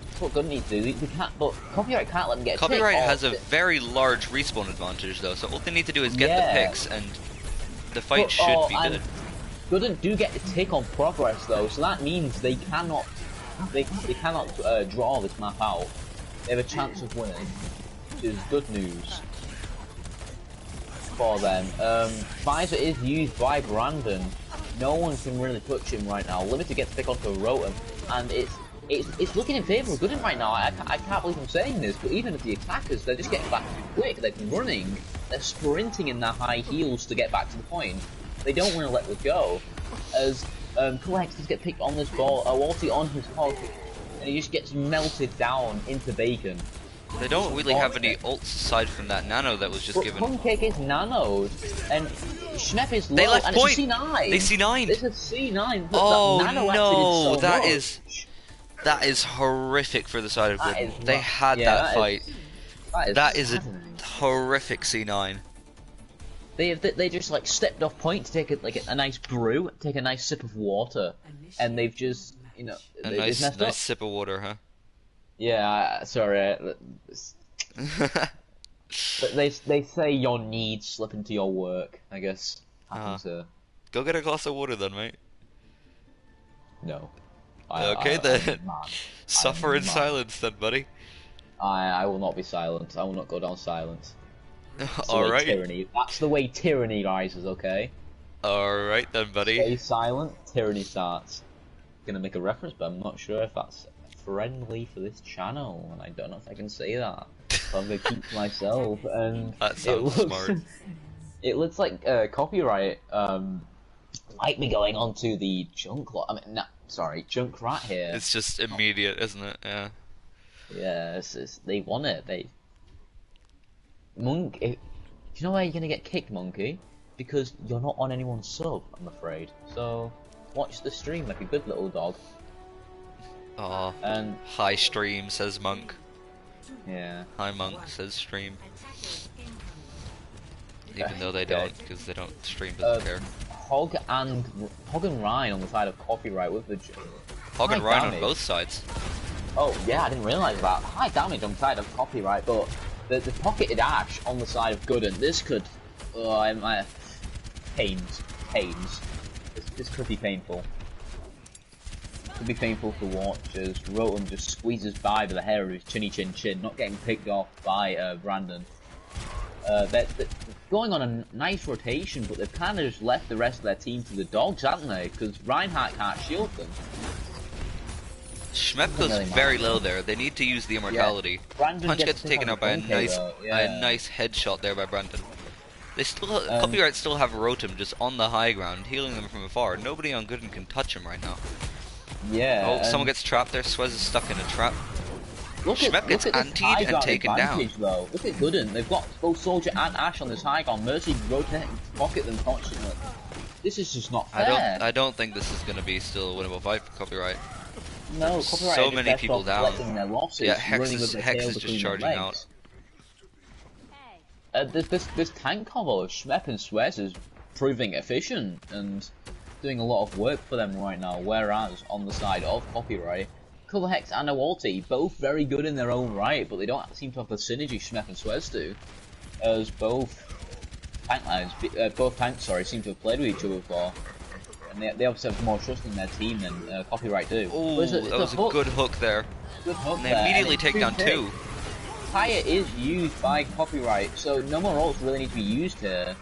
That's what Goodn't needs to do. They can't, but Copyright can't let them get a Copyright tick. has a very large respawn advantage though, so all they need to do is get the picks and the fight should be good. Goodn't do get the tick on progress though, so that means they cannot draw this map out. They have a chance of winning, which is good news for them. Visor is used by Brandon. No one can really touch him right now. Limited gets picked onto Rotom, and it's looking in favour of Goodn't right now. I can't believe I'm saying this, but even if the attackers, they're just getting back too quick. They're running, they're sprinting in their high heels to get back to the point. They don't want to let it go. As Collex does get picked on this ball, Walty on his hog, and he just gets melted down into bacon. They don't really have any ults aside from that nano that was just given. Pancake is nanoed, and Schnepp is low, they left and point. It's a C9. They C9. It's a C9. Oh that nano no, so that is horrific for the side of Goodn't. They had that fight. That is a saddening. horrific C9. They just like stepped off point to take a nice brew, take a nice sip of water, and they've just a nice sip of water, huh? Yeah, sorry. But they say your needs slip into your work. I guess happens to. Go get a glass of water then, mate. No. Okay then. Suffer in silence then, buddy. I will not be silent. I will not go down silent. Alright. Tyranny. That's the way tyranny rises, okay? Alright then, buddy. Stay silent, tyranny starts. Gonna make a reference, but I'm not sure if that's friendly for this channel, and I don't know if I can say that. So I'm gonna keep to myself, and that sounds smart. It looks like copyright might be going on to the junk lot. I mean, no, sorry, junk rat here. It's just immediate, isn't it? Yeah. Yeah, they want it. Monk, do you know why you're gonna get kicked, Monkey? Because you're not on anyone's sub, I'm afraid. So watch the stream like a good little dog. Oh, and hi stream, says Monk. Yeah. Hi Monk, says stream. Even though they don't, because they don't, stream doesn't care. Hog and Ryan on the side of copyright with the Hog and Ryan on both sides. Oh yeah, I didn't realise that. High damage on the side of copyright, but the pocketed Ash on the side of Goodn't. This could, pains. This could be painful. Could be painful to watch as Rotom just squeezes by with the hair of his chinny chin, not getting picked off by Brandon. They're going on a nice rotation, but they've kind of just left the rest of their team to the dogs, haven't they? Because Reinhardt can't shield them. Schmepp goes very low there. They need to use the immortality. Yeah. Punch gets taken out by a nice headshot there by Brandon. They still Copyright still have Rotom just on the high ground, healing them from afar. Nobody on Goodn't can touch him right now. Yeah. Oh, someone gets trapped there. Swez is stuck in a trap. Schmepp gets antied and taken down. Though. Look at Goodn't. They've got both Soldier and Ash on this high ground. Mercy rotating to pocket them constantly. This is just not fair. I don't think this is going to be still a winnable fight for Copyright. No, Copyright so many people down. Their losses, yeah, Hex is just charging out. This tank combo of Schmepp and Swez is proving efficient and doing a lot of work for them right now, whereas on the side of Copyright, Color Hex and Awalti, both very good in their own right, but they don't seem to have the synergy Schmepp and Swez do, as both tanks seem to have played with each other before, and they obviously have more trust in their team than Copyright do. Oh, that was a good hook there. Good hook and they immediately take down two. Tire is used by Copyright, so no more ults really need to be used here.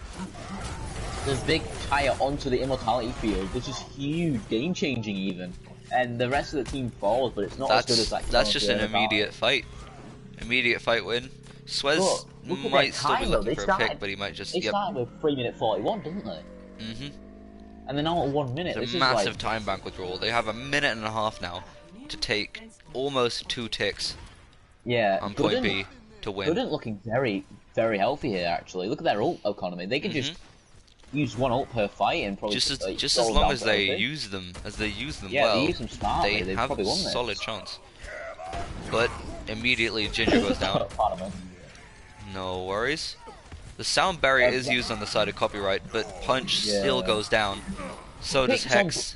There's big Tire onto the immortality field, which is huge, game changing even. And the rest of the team falls, but it's not as good as that. That's just an immediate fight. Immediate fight win. Swez might still be looking for a pick, but he might just. They started with 3 minute 41, didn't they? Mhm. And then now at 1 minute. It's this a massive is like... time bank withdrawal. They have a minute and a half now. to take almost 2 ticks Yeah, on point B to win. Goodn't looking very, very healthy here. Actually, look at their ult economy. They could just use 1 ult per fight and probably just like, as roll long down as to they everything. use them, Yeah, well, they use them smartly. they They've have probably a won this. solid chance. But immediately Ginger goes down. Pardon me. No worries. The sound barrier is used on the side of copyright, but Punch still goes down. So does Hex.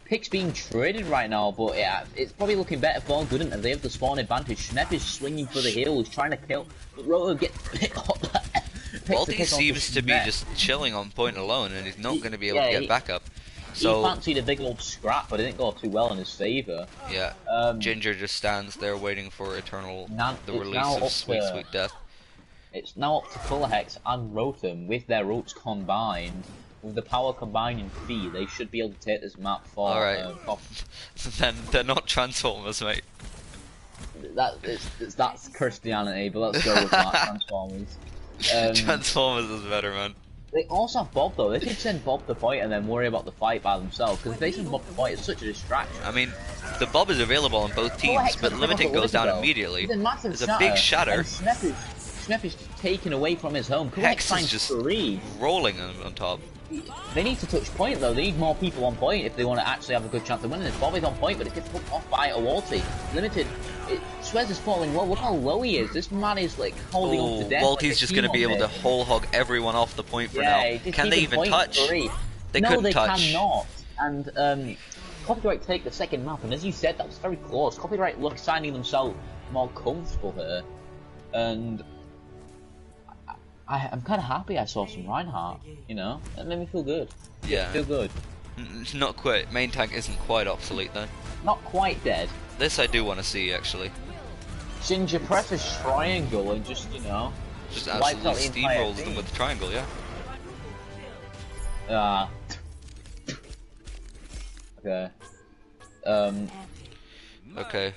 Pick's being traded right now, but yeah, it's probably looking better for Goodn't, and they have the spawn advantage. Schnepp is swinging for the hill, he's trying to kill, but Roto gets picked up. Balti seems to be just chilling on point alone, and he's not going to be able to get back up. So he fancied a big old scrap, but it didn't go too well in his favour. Yeah, Ginger just stands there waiting for the release of Sweet Death. It's now up to Colour Hex and Rotom with their ults combined. With the power combined in Fee, they should be able to take this map for. Alright. Then they're not Transformers, mate. That's Christianity, but let's go with that. Transformers. Transformers is better, man. They also have Bob though. They could send Bob to point and then worry about the fight by themselves. Because if they send Bob to point, it's such a distraction. I mean, the Bob is available on both teams, but Limited goes down immediately. There's a big shatter. Schnepp is taken away from his home. Hex is just rolling on top. They need to touch point though. They need more people on point if they want to actually have a good chance of winning this. Bob is on point, but it gets put off by Walty. Limited. Suez is falling low. Look how low he is. This man is like holding on to death. Walty's just going to be able to whole hog everyone off the point for now. Can they even touch? They couldn't touch. Cannot. And Copyright take the second map, and as you said, that was very close. Copyright look signing themselves more comfortable here, and I'm kind of happy I saw some Reinhardt, you know? That made me feel good. Yeah. Feel good. Not quite. Main tank isn't quite obsolete, though. Not quite dead. This I do want to see, actually. Ginger presses triangle and just, you know... Just absolutely steamrolls them with the triangle, yeah. Okay. Okay.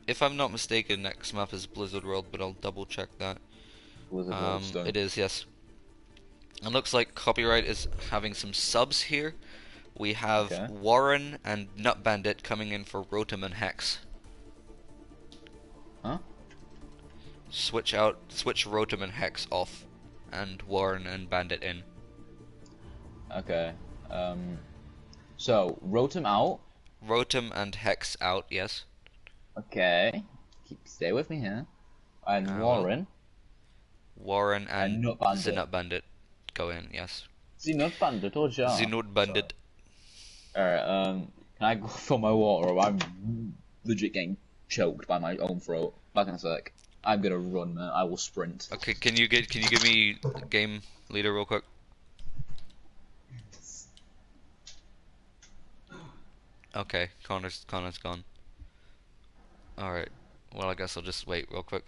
If I'm not mistaken, next map is Blizzard World, but I'll double check that. It is, yes. It looks like Copyright is having some subs here. We have Warren and Nut Bandit coming in for Rotom and Hex. Huh? Switch Rotom and Hex off, and Warren and Bandit in. Okay. So Rotom out. Rotom and Hex out, yes. Okay. Stay with me here. And Warren. Warren and the Nut Bandit go in, yes. The Nut Bandit or Jar? The Nut Bandit. Alright, can I go for my water or I'm legit getting choked by my own throat? Back in a sec. I'm gonna run, man. I will sprint. Okay, can you give me game leader real quick? Okay, Connor's gone. Alright. Well, I guess I'll just wait real quick.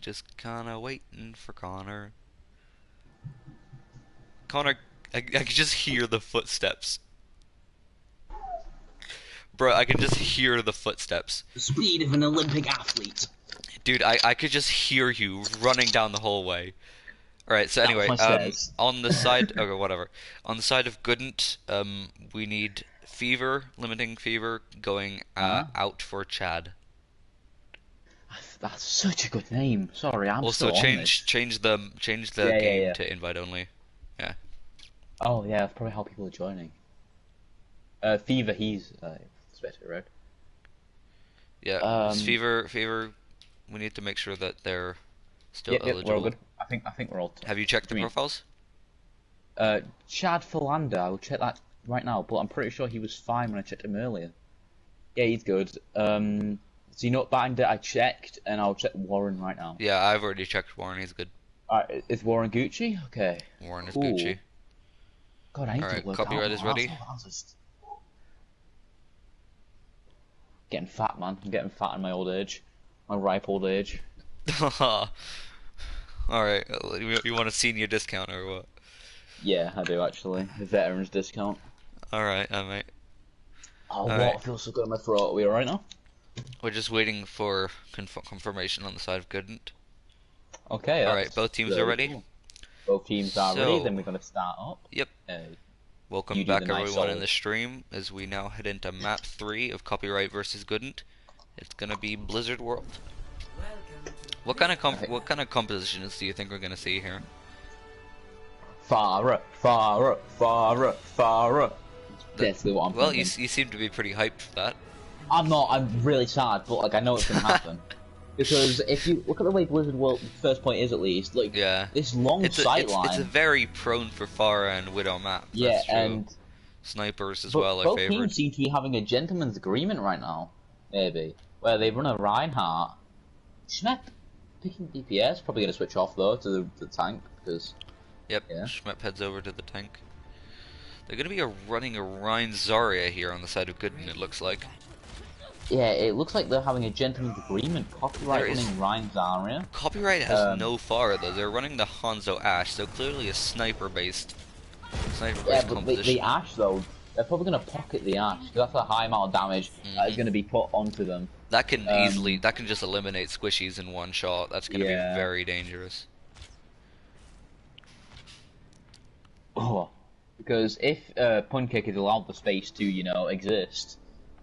Just kinda waiting for Connor. I can just hear the footsteps. Bro, I can just hear the footsteps. The speed of an Olympic athlete. Dude, I could just hear you running down the hallway. Alright, so anyway, on the side, okay, whatever. On the side of Goodn't, we need Fever, limiting Fever, going out for Chad. That's such a good name. Sorry, I'm also still change the game to invite only. Yeah. Oh yeah, that's probably how people are joining. Fever, he's better, right? Yeah. Fever. We need to make sure that they're still eligible. We're all good. I think we're all. Have you checked the profiles? Chad Philander, I will check that right now, but I'm pretty sure he was fine when I checked him earlier. Yeah, he's good. Zenot Bandit, I checked, and I'll check Warren right now. Yeah, I've already checked Warren, he's good. Alright, is Warren Gucci? Okay. Warren is Gucci. God, I need to work Copyright is ready. Getting fat, man. I'm getting fat in my old age. My ripe old age. Alright, you want a senior discount or what? Yeah, I do actually. A veteran's discount. Alright, mate. Oh, what feels so good in my throat. Are we alright now? We're just waiting for confirmation on the side of Goodn't. Okay. Alright, both teams are ready. Cool. Both teams are ready. Then So, we're gonna start up. yep. Welcome You do back the nice everyone in solo. the stream as we now head into map 3 of Copyright versus Goodn't. It's gonna be Blizzard World. What kind of compositions do you think we're gonna see here? Far up, far up, far up, far up. That's what I'm Well, thinking. you seem to be pretty hyped for that. I'm not. I'm really sad, but like I know it's gonna happen. Because if you look at the way Blizzard World first point is, at least like this long sight line. It's a very prone for Pharah and Widow map. Yeah, That's true. and snipers as but well. Both favored. teams seem to be having a gentleman's agreement right now, maybe, where they run a Reinhardt. Schmepp picking DPS, probably gonna switch off though to the tank because. Yep. Yeah. Schmepp heads over to the tank. They're gonna be running a Rein Zarya here on the side of Goodn't. It looks like. Yeah, it looks like they're having a gentleman's agreement. Copyright running Rein Zarya. Copyright has no Pharah though. They're running the Hanzo Ashe, so clearly a sniper-based Yeah, but composition. the Ashe though, they're probably going to pocket the Ashe because that's a high amount of damage that is going to be put onto them. That can that can just eliminate squishies in one shot. That's going to be very dangerous. Oh, because if Punkick Kick is allowed the space to, you know, exist.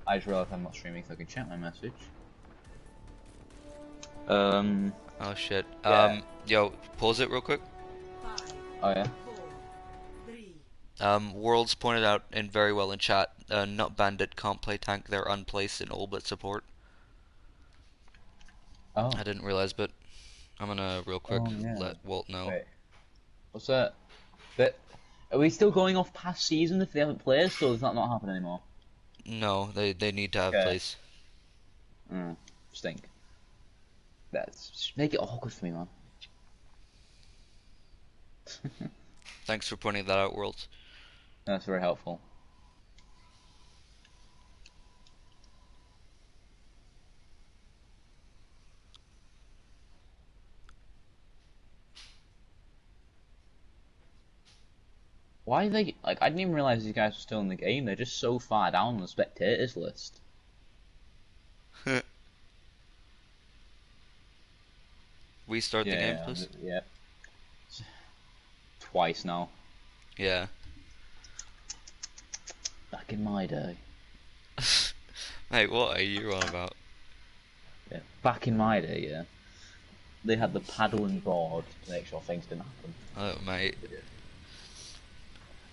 I just realized I'm not streaming, so I can check my message. Oh shit. Yeah. Yo, pause it real quick. Oh yeah. 4, 3. Worlds pointed out in very well in chat. Nut Bandit can't play tank. They're unplaced in all but support. Oh. I didn't realize, but I'm gonna real quick let Walt know. Wait. What's that? But are we still going off past season if they haven't placed, or does that not happen anymore? No, they need to have place. Stink. Just make it awkward for me, man. Thanks for pointing that out, Worlds. That's very helpful. Why are they, like, I didn't even realize these guys were still in the game. They're just so far down the spectators list. Restart the game, please. Yeah. Twice now. Yeah. Back in my day. Mate, what are you on about? Yeah. Back in my day, yeah. They had the paddle and board to make sure things didn't happen. Oh, mate.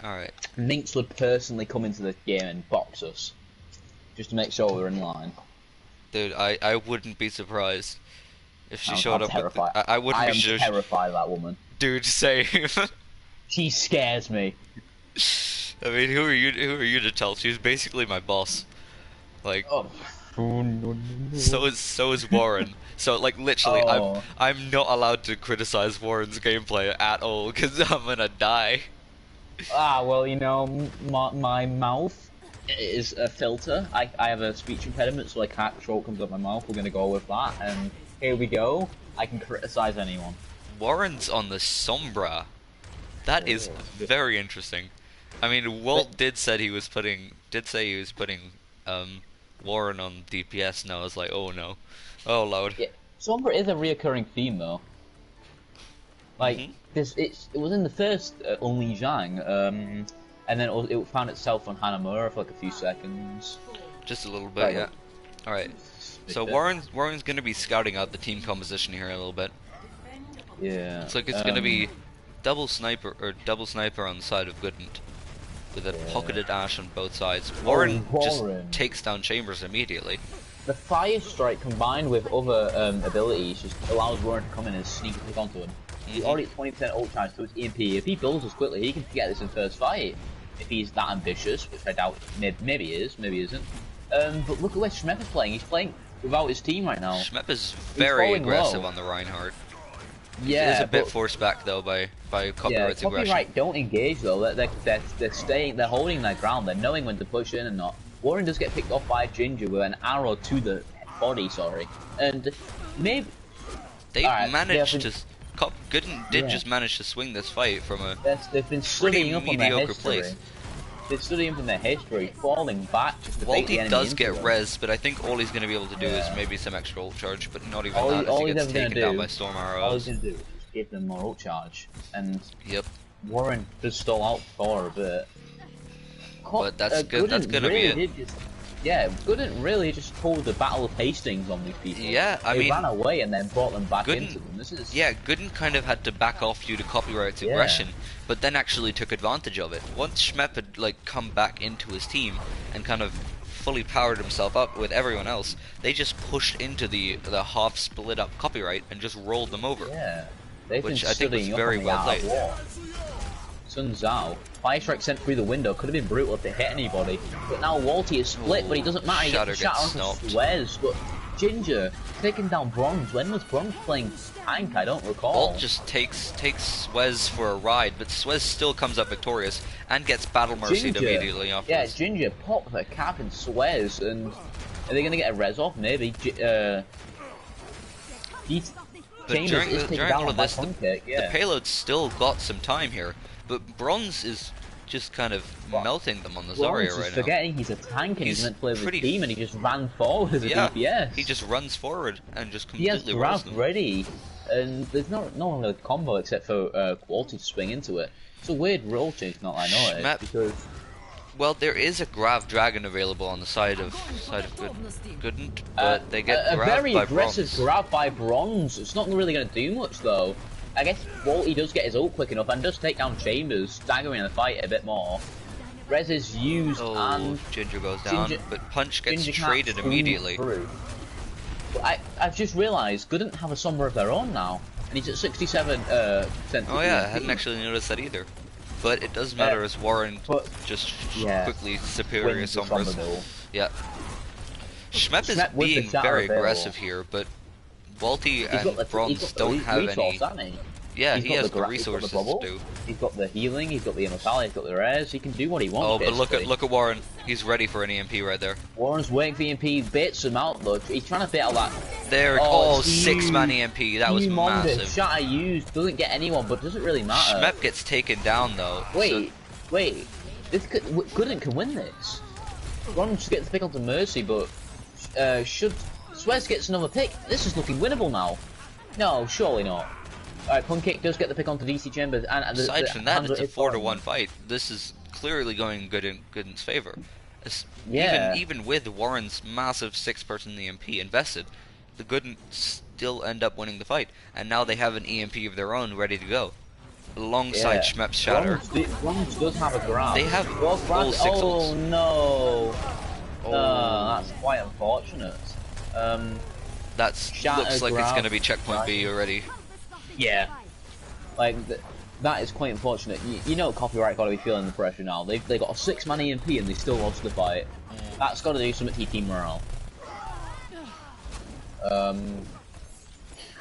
Alright. Minx would personally come into the game and box us. Just to make sure we were in line. Dude, I wouldn't be surprised if she showed up. Terrified. I wouldn't be I am terrified of that woman. Dude, same. She scares me. I mean, who are you to tell? She's basically my boss. Like, so is Warren. So like literally, I'm not allowed to criticize Warren's gameplay at all because I'm gonna die. Ah, well, you know, my mouth is a filter. I have a speech impediment, so I can't control what comes out my mouth. We're gonna go with that, and here we go. I can criticize anyone. Warren's on the Sombra. That is very interesting. I mean, Walt did say he was putting Warren on DPS, and I was like, oh no, oh lord. Yeah, Sombra is a reoccurring theme though. Like it was in the first Only Zhang, and then it found itself on Hanamura for like a few seconds. Just a little bit, yeah. All right. So Warren's gonna be scouting out the team composition here a little bit. Yeah. It's like it's gonna be double sniper on the side of Goodn't, with a pocketed Ashe on both sides. Warren just takes down Chambers immediately. The Fire Strike combined with other abilities just allows Warren to come in and sneak attack onto him. He's already at 20% ult charge to his EMP. If he builds us quickly, he can get this in first fight. If he's that ambitious, which I doubt, maybe he is, maybe he isn't. But look at where Schmepp is playing. He's playing without his team right now. Schmepp is very aggressive on the Reinhardt. Yeah, it is a bit forced back though by Copyright's aggression. Copyright don't engage though. They're holding their ground. They're knowing when to push in and not. Warren does get picked off by Ginger with an arrow to the body. Sorry, and maybe they managed to. Goodn't did just manage to swing this fight from a they've been pretty up mediocre on their place. they're studying from their history, falling back just to bait the Walty enemy does into get them. res, but I think all he's going to be able to do is Yeah. maybe some extra ult charge, but not even All that as he he's gets ever gonna taken down do, by storm all arrows. he's gonna do is give them more ult charge, and Yep. Warren does stall out for a bit. But that's good. That's Goodn't gonna be really it. did just, yeah, Goodn't really just pulled the Battle of Hastings on these people. Yeah, I they mean, ran away and then brought them back Goodn't- into them. This is Yeah, Goodn't kind of had to back off due to Copyright's Yeah. aggression, but then actually took advantage of it. Once Schmepp had like come back into his team and kind of fully powered himself up with everyone else, they just pushed into the half split up Copyright and just rolled them over. yeah. They've Which been I think was studying up very on the well art of played. war. Sun Zhao, Fire Strike sent through the window, could have been brutal if they hit anybody. But now Walty is split, but he doesn't matter, he Shatter gets the gets shatter onto snopped. Swez. But Ginger, taking down Bronze, when was Bronze playing tank? I don't recall. Bolt just takes Swez for a ride, but Swez still comes up victorious and gets battle mercied immediately Yeah, afterwards. Ginger popped the cap in Swez, and are they going to get a res off? Maybe. But during all of this, the yeah. payload's still got some time here, but Bronze is just kind of melting them on the Zarya Bronze right is now. forgetting he's a tank and he's He's meant to play with pretty the team, and he just ran forward as a Yeah, DPS. he just runs forward and just He has completely rolls grab them. ready, and there's no one with a combo except for Quality to swing into it. It's a weird roll change, not I know it, Schmepp- because Well, there is a Grav Dragon available on the side of Goodn't, but they get a grabbed very by aggressive Bronze. grab by Bronze. It's not really going to do much though. I guess Walty does get his ult quick enough and does take down Chambers, staggering the fight a bit more. Res is used Oh, and Ginger goes down, Ginger- but Punch gets Ginger can't traded zoom immediately. through. But I've just realised Goodn't have a Sombra of their own now, and he's at 67%. Oh yeah, I hadn't actually noticed that either. But it does matter as Warren but- just yeah, quickly superior wins the Sombras. Sombra duel. Yeah. Schmepp is Schmepp with the being shatter very available. aggressive here, but Walty He's and got the, Bronze he's got the don't have resource, any. hasn't he? Yeah, He's he got has the he's got resources to bubble, do. He's got the healing, he's got the immortality, he's got the res, he can do what he wants. Oh, but basically. look at Warren. He's ready for an EMP right there. Warren's waiting for EMP, baits him out though. He's trying to bait out that. There, Oh, oh, huge. 6-man EMP. That was Humongous. massive. Shot I used doesn't get anyone, but doesn't really matter. Schmepp gets taken down though. Wait, wait. This Goodn't can win this. Ron just gets the pick onto Mercy, but should Swez gets another pick? This is looking winnable now. No, surely not. Alright, Punkkick does get the pick onto DC Chambers, and Aside from that, it's a 4-to-1 1 fight. This is clearly going Goodent's favor. Yeah. Even with Warren's massive 6-person EMP invested, the Goodent still end up winning the fight. And now they have an EMP of their own ready to go. Alongside Schmepp's Shatter. Bronze does have a grab. They have Well, all 6 oh ults. no. Oh. That's quite unfortunate. That's Shatter looks like it's grab, going to be checkpoint B already. Yeah. Like, that is quite unfortunate. You know Copyright got to be feeling the pressure now. They got a 6-man EMP and they still lost the fight. That's got to do something to your team morale.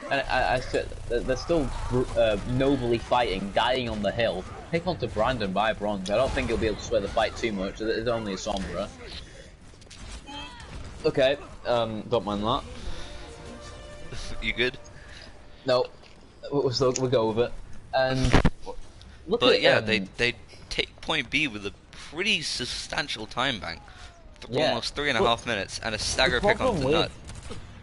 And I said they're still nobly fighting, dying on the hill. Pick onto Brandon by Bronze. I don't think he'll be able to sway the fight too much. It's only a Sombra. Okay, don't mind that. You good? No, we'll go with it. And look But at yeah, they take point B with a pretty substantial time bank. Yeah, Almost 3.5 minutes and a stagger pick onto the nut.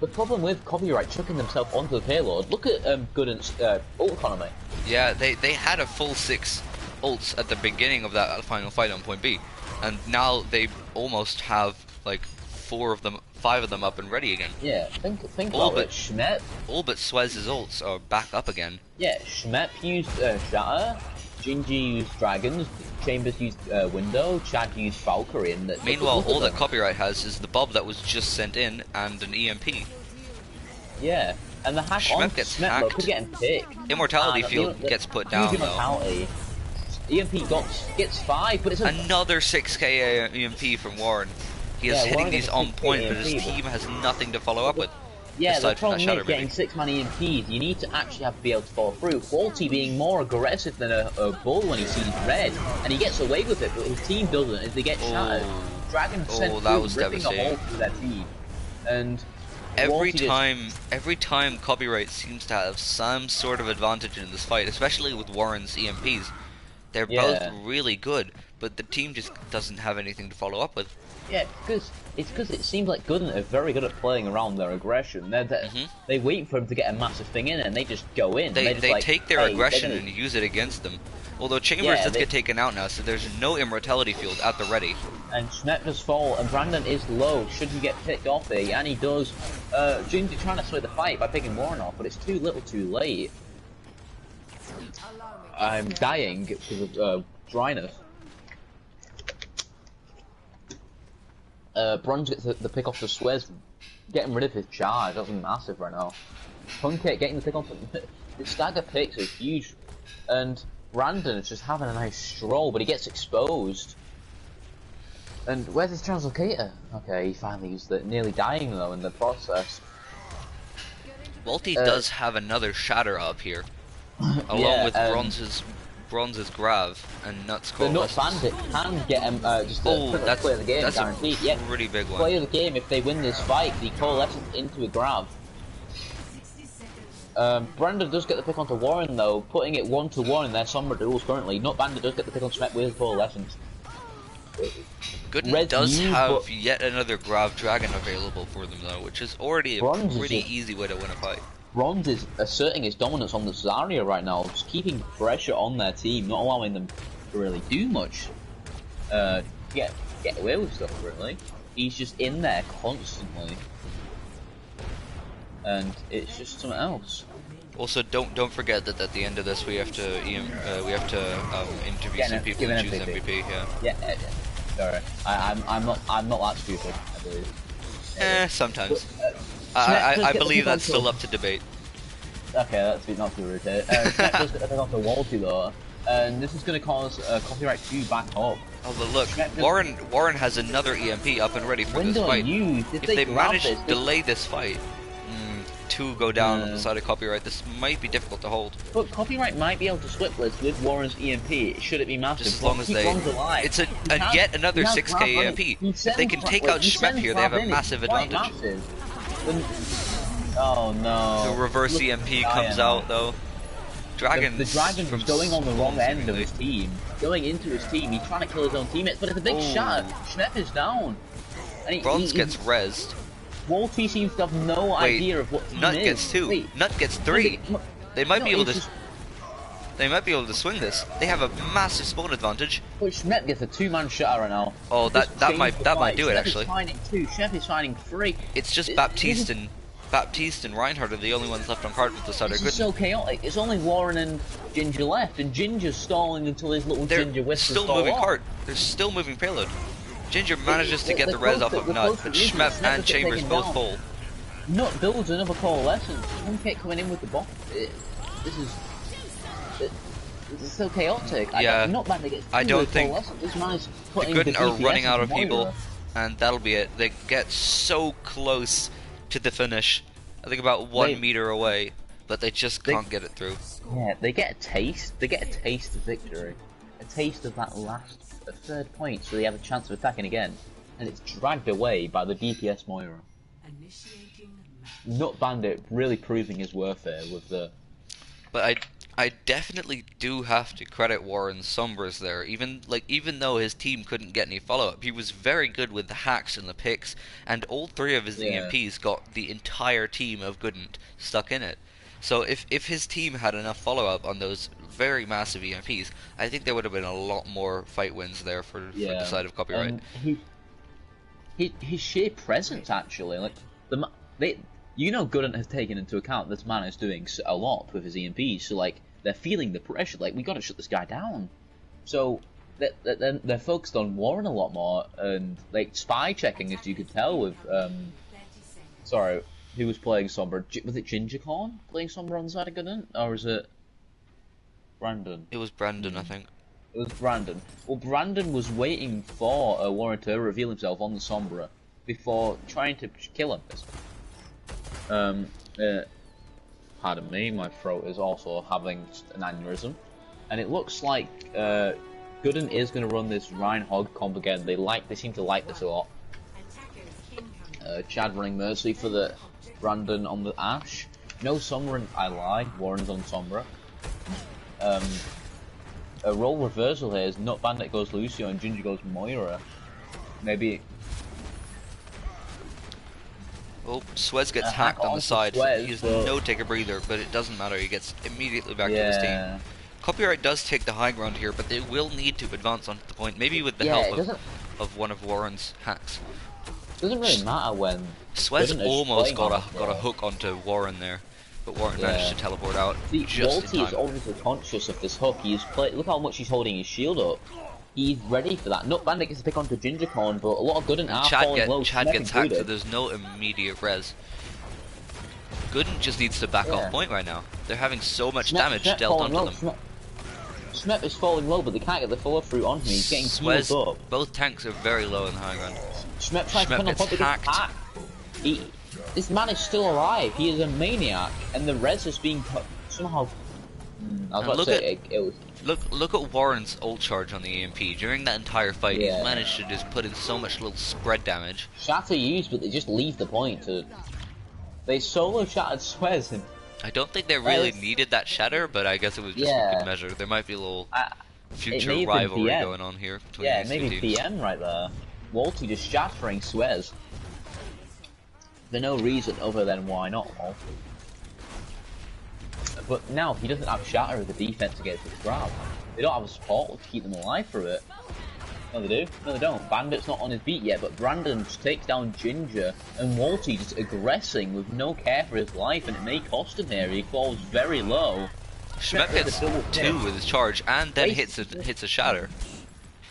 The problem with Copyright chucking themselves onto the payload, look at Goodent's ult economy. Yeah, they had a full 6 ults at the beginning of that final fight on point B, and now they almost have like 5 of them up and ready again. Yeah, think All about but- it. Schmepp, All but Swez's ults are back up again. yeah, Schmepp used Shatter, Ginger used Dragons, Chambers used Window, Chad used Valkyrie, and Meanwhile, look at all that them. Copyright has is the Bob that was just sent in and an EMP. Yeah, and the hack Schmepp on gets Schmepp hacked. could get him picked. Immortality And field gets put down huge though. immortality. EMP gets 5, but it's a Another 6k EMP from Warren. He is Yeah, hitting Warren these gets a on 6K point, but his EMP, but- team has nothing to follow up with. Yeah, the aside from that problem shatter is getting maybe. 6-man EMPs, you need to actually have to be able to follow through. Quality being more aggressive than a bull when he sees red, and he gets away with it, but his team doesn't, as they get shattered. Dragon sent that through, was ripping a hole devastating. through their team. And Every Walty every time Copyright seems to have some sort of advantage in this fight, especially with Warren's EMPs, They're both really good, but the team just doesn't have anything to follow up with. Yeah, because it seems like Goodn't are very good at playing around their aggression. They wait for him to get a massive thing in, and they just go in. They just take their aggression and use it against them. Although Chambers does get taken out now, so there's no immortality field at the ready. And Schmepp does fall, and Brandon is low. Should he get picked off here? And he does. Ginger trying to sway the fight by picking Warren off, but it's too little too late. I'm dying because of dryness. Bronze gets the pick off the Swez, getting rid of his charge. That's massive right now. Punkate getting the pick off. The stagger picks are huge, and Brandon is just having a nice stroll, but he gets exposed. And where's his translocator? Okay, he finally used it, nearly dying though in the process. Walty does have another shatter up here, along with Bronze's Grav and Nuts The Nut Bandit can get him just to play the game, that's guaranteed. a pretty big one. Play the game if they win this fight. The coalescence into a Grav. Brandon does get the pick onto Warren though, putting it 1-1 in their Sombra duels currently. Nut Bandit does get the pick on Schmeck with coalescence. Goodn't does have yet another Grav Dragon available for them though, which is already a pretty easy way to win a fight. Bronze is asserting his dominance on the Zarya right now, just keeping pressure on their team, not allowing them to really do much. Get away with stuff really. He's just in there constantly, and it's just something else. Also, don't forget that at the end of this we have to interview some people and choose MVP. Yeah. Sorry, I'm not that stupid. I believe. Sometimes. I believe that's still up to debate. Okay, that's not too rude. Schmeck does get the pick off the Walty though, and this is going to cause copyright 2 back up. Oh, but look, Warren has another EMP up and ready for this fight. If they manage to delay this fight, 2 go down on the side of copyright, this might be difficult to hold. But copyright might be able to swip this with Warren's EMP, should it be massive. Just as long as they... It's yet another 6k EMP. If they can take out Schmepp here, they have a massive advantage. Oh no. The reverse EMP comes out though. The Dragon's going on the wrong end of his team. Going into his team, he's trying to kill his own teammates, but it's a big shot. Schmepp is down. And Bronze gets rezzed. Walty seems to have no idea of what Nut gets 2. Nut gets 3. They might be able to swing this. They have a massive spawn advantage. But Schmepp gets a 2-man shot right now. Oh, that might do it actually. Schmepp is finding 3. It's just Baptiste and Reinhardt are the only ones left on card with the side of Goodn't. It's so chaotic. It's only Warren and Ginger left, and Ginger's stalling until his little Ginger whispers still moving card. They're still moving payload. Ginger manages to get the res off of Nut, but Schmepp and Chambers both fall. Nut builds another coalescence. Punkate coming in with the bomb. This is so chaotic. Yeah, I don't think this man is putting the Goodn't are running out of Moira. people, and that'll be it. They get so close to the finish. I think about 1 meter away, but they just can't get it through. Yeah, they get a taste. They get a taste of victory, a taste of that last third point, so they have a chance of attacking again, and it's dragged away by the DPS Moira. Nut Bandit really proving his worth here with the. But I definitely do have to credit Warren's Sombras there. Even though his team couldn't get any follow-up, he was very good with the hacks and the picks, and all 3 of his EMPs got the entire team of Goodn't stuck in it. So if his team had enough follow-up on those very massive EMPs, I think there would have been a lot more fight wins there for the side of copyright. His sheer presence actually, like Goodn't has taken into account this man is doing a lot with his EMPs, so like they're feeling the pressure, like we got to shut this guy down. So they're focused on Warren a lot more, and like spy checking, as you could tell with sorry, who was playing Sombra? Was it Gingercorn playing Sombra on the side of Goodn't, or was it Brandon? It was Brandon, I think. It was Brandon. Well, Brandon was waiting for Warren to reveal himself on the Sombra before trying to kill him. Pardon me, my throat is also having an aneurysm, and it looks like Goodn't is going to run this Reinhog comp again. They seem to like this a lot. Chad running Mercy for the Brandon on the Ashe. No Sombra, I lied. Warren's on Sombra. a role reversal here is Nut Bandit goes Lucio and Ginger goes Moira. Maybe. Oh, Swez gets hacked on the side. Swez, He has no take a breather, but it doesn't matter. He gets immediately back to his team. Copyright does take the high ground here, but they will need to advance onto the point, maybe with the help of one of Warren's hacks. It doesn't really matter when. Swez almost got a hook onto Warren there, but Warren managed to teleport out. See, just in time. Walty is obviously conscious of this hook. Look how much he's holding his shield up. He's ready for that. Nut Bandit gets to pick onto Gingercorn, but a lot of Goodn't are falling low. Chad gets hacked, so there's no immediate res. Goodn't just needs to back off point right now. They're having so much damage dealt onto them. Smep is falling low, but they can't get the follow through on him. He's getting healed up. Both tanks are very low in the high ground. Smep tries to pin on point, but gets hacked. This man is still alive. He is a maniac, and the res is being somehow. I was about to say it was. Look at Warren's ult charge on the EMP. During that entire fight, he's managed to just put in so much little spread damage. Shatter used, but they just leave the point. They solo shattered Swez. And I don't think they really needed that shatter, but I guess it was just a good measure. There might be a little future rivalry going on here between these two maybe teams. BM right there. Walty just shattering Swez. For no reason other than why not. But now he doesn't have shatter as a defense against this grab. They don't have a support to keep them alive through it. No, they do. No, they don't. Bandit's not on his beat yet, but Brandon just takes down Ginger, and Walty just aggressing with no care for his life, and it may cost him here. He falls very low. Schmepp hits 2 with his charge, and then hits a shatter.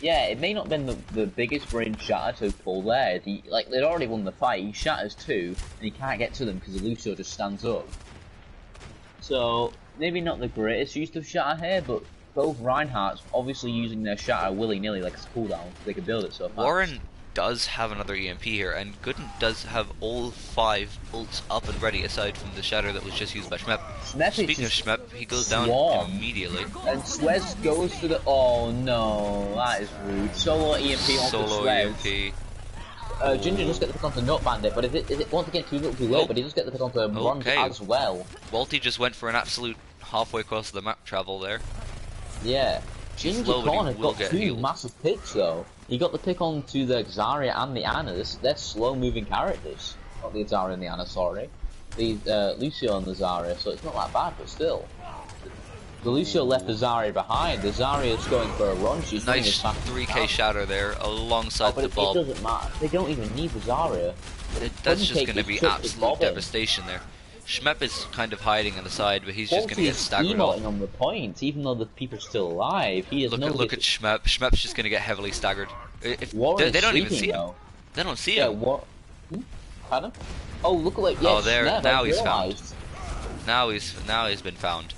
Yeah, it may not have been the biggest brain shatter to pull there. They'd already won the fight. He shatters 2, and he can't get to them because Lucio just stands up. So, maybe not the greatest use of shatter here, but both Reinhardt's obviously using their shatter willy-nilly like it's a cooldown, so they can build it so fast. Warren does have another EMP here, and Goodn't does have all 5 ults up and ready aside from the shatter that was just used by Schmepp. Speaking of Schmepp, he goes down immediately. And Swez goes for the... Oh no, that is rude. Solo EMP onto Swez. EMP. Ginger does get the pick onto Nut Bandit, but is it once again too late, but he does get the pick onto Bronze as well. Walty just went for an absolute halfway across the map travel there. Yeah. Gingercorn has got 2 massive picks though. He got the pick onto the Xaria and the Ana. They're slow moving characters. Not the Xaria and the Ana, sorry. The Lucio and the Zarya, so it's not that bad, but still. The Lucio left the Zarya behind. The Zarya is going for a run. She's nice 3k shatter there alongside the Bob. It doesn't matter. They don't even need the Zarya. That's just going to be absolute devastation there. Schmepp is kind of hiding on the side, but he's just going to get staggered off. On the point, even though the people are still alive. He is look at Schmepp. Schmepp's just going to get heavily staggered. If they don't even see him. They don't see him. What? Pardon? Oh, look at now he's found. Now he's been found.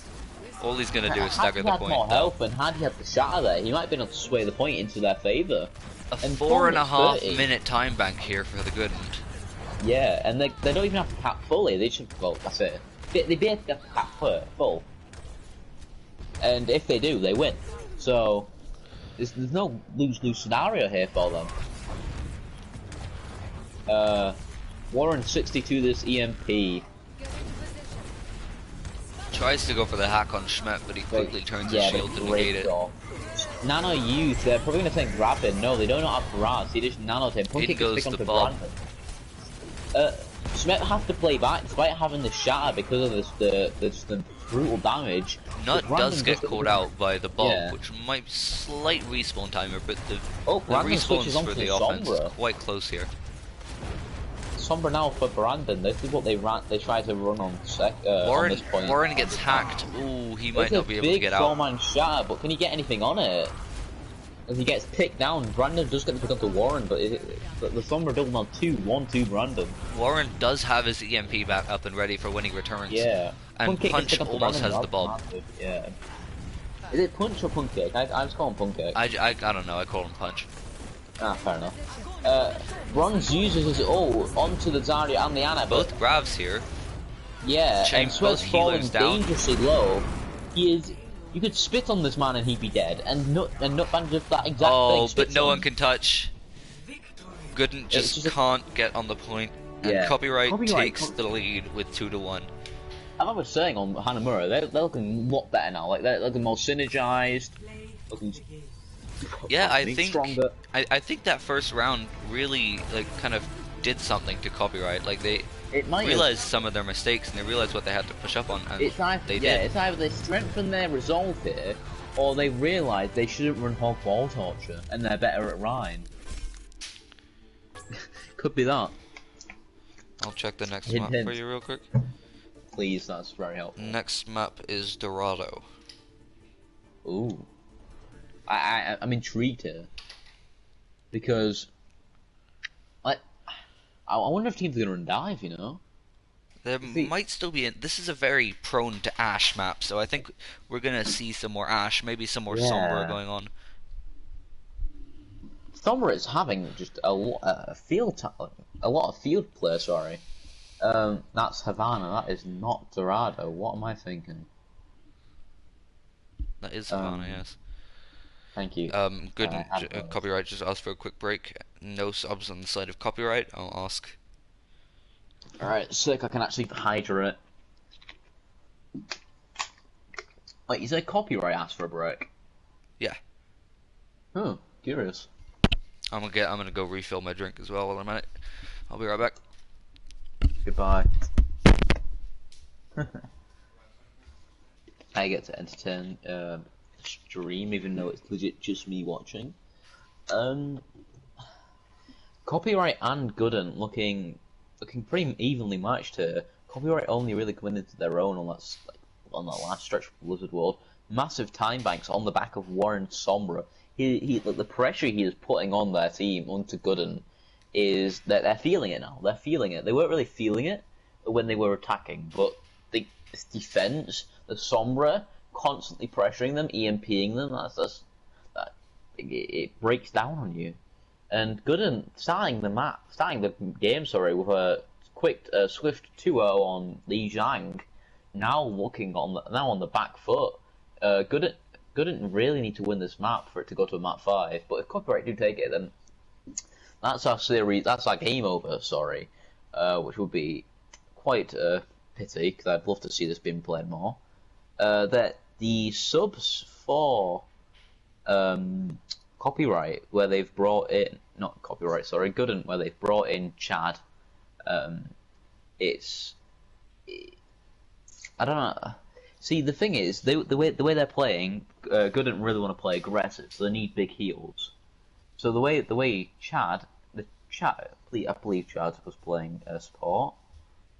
All he's going to do is stagger the point. Had more health, and had he had the shatter there, he might have been able to sway the point into their favour. A 4.5 minute time bank here for the Goodn't. Yeah, and they don't even have to cap fully. They should. Well, that's it. They basically have to cap full. And if they do, they win. So there's no lose-lose scenario here for them. Warren 62 this EMP. Tries to go for the hack on Schmepp, but he quickly turns his shield to negate it. Nano youth, they're probably gonna think grab him. No, they don't have grabs. He just nanoed him. It goes to Bob. Schmepp has to play back despite having the shatter because of the brutal damage. Nut does get caught out by the Bob, which might be slight respawn timer, but the respawns for the offense is quite close here. Sombra now for Brandon. This is what they try to run on this point. Warren gets hacked. Ooh, he might not be able to get out. It's a big 4-man shatter, but can he get anything on it? As he gets picked down, Brandon does get to pick up to Warren, but the Sombra double on 1-2 Brandon. Warren does have his EMP back up and ready for when he returns. Yeah. And Punch almost has the Bob. Yeah. Is it Punch or Punk Kick? I just call him Punk Kick. I don't know, I call him Punch. Ah, fair enough. Bronze uses his ult onto the Zarya and the Ana. Both grabs here. Yeah, and Swez falling dangerously low. You could spit on this man and he'd be dead, and Nut Bandit does that exact thing. Oh, but no one can touch. Goodn't just can't get on the point, and Copyright takes the lead with 2-1. I was saying on Hanamura, they're looking a lot better now. Like they're looking more synergized. looking Yeah, I being think stronger. I think that first round really like kind of did something to Copyright. Like they It might have. realized some of their mistakes and they realized what they had to push up on, and It's either, they yeah, did. it's either they strengthen their resolve here, or they realise they shouldn't run Hog Ball Torture, and they're better at Rhine. Could be that. I'll check the next Hint, map hint. for you real quick. Please, that's very helpful. Next map is Dorado. Ooh. I'm intrigued here. Because, I wonder if teams are gonna run dive, you know? There might still be. This is a very prone to Ash map, so I think we're gonna see some more Ash, maybe some more Sombra going on. Sombra is having just a lot of field play. Sorry, that's Havana. That is not Dorado. What am I thinking? That is Havana, yes. Thank you. Good. Copyright just asked for a quick break. No subs on the side of Copyright. I'll ask. Alright, sick, I can actually Hydra it. Wait, you said Copyright asked for a break? Yeah. Oh, curious. I'm gonna go refill my drink as well while I'm at it. I'll be right back. Goodbye. I get to entertain stream even though it's legit just me watching. Copyright and Goodn't looking pretty evenly matched here. Copyright only really coming into their own on that last stretch of Blizzard World. Massive time banks on the back of Warren Sombra. The pressure he is putting on their team onto Goodn't is that they're feeling it now. They're feeling it. They weren't really feeling it when they were attacking, but this defense, the Sombra constantly pressuring them, EMPing them. It breaks down on you. And Goodn't starting the game, with a quick, swift 2-0 on Li Zhang. Now on the back foot. Goodn't really need to win this map for it to go to a map 5. But if Copyright do take it, then that's our series. That's our game over. Sorry, which would be quite a pity because I'd love to see this being played more. That the subs for Copyright, where they've brought in Goodn't, where they've brought in Chad. I don't know. See, the thing is, the way they're playing, Goodn't really want to play aggressive, so they need big heals. So the way Chad, I believe Chad was playing support.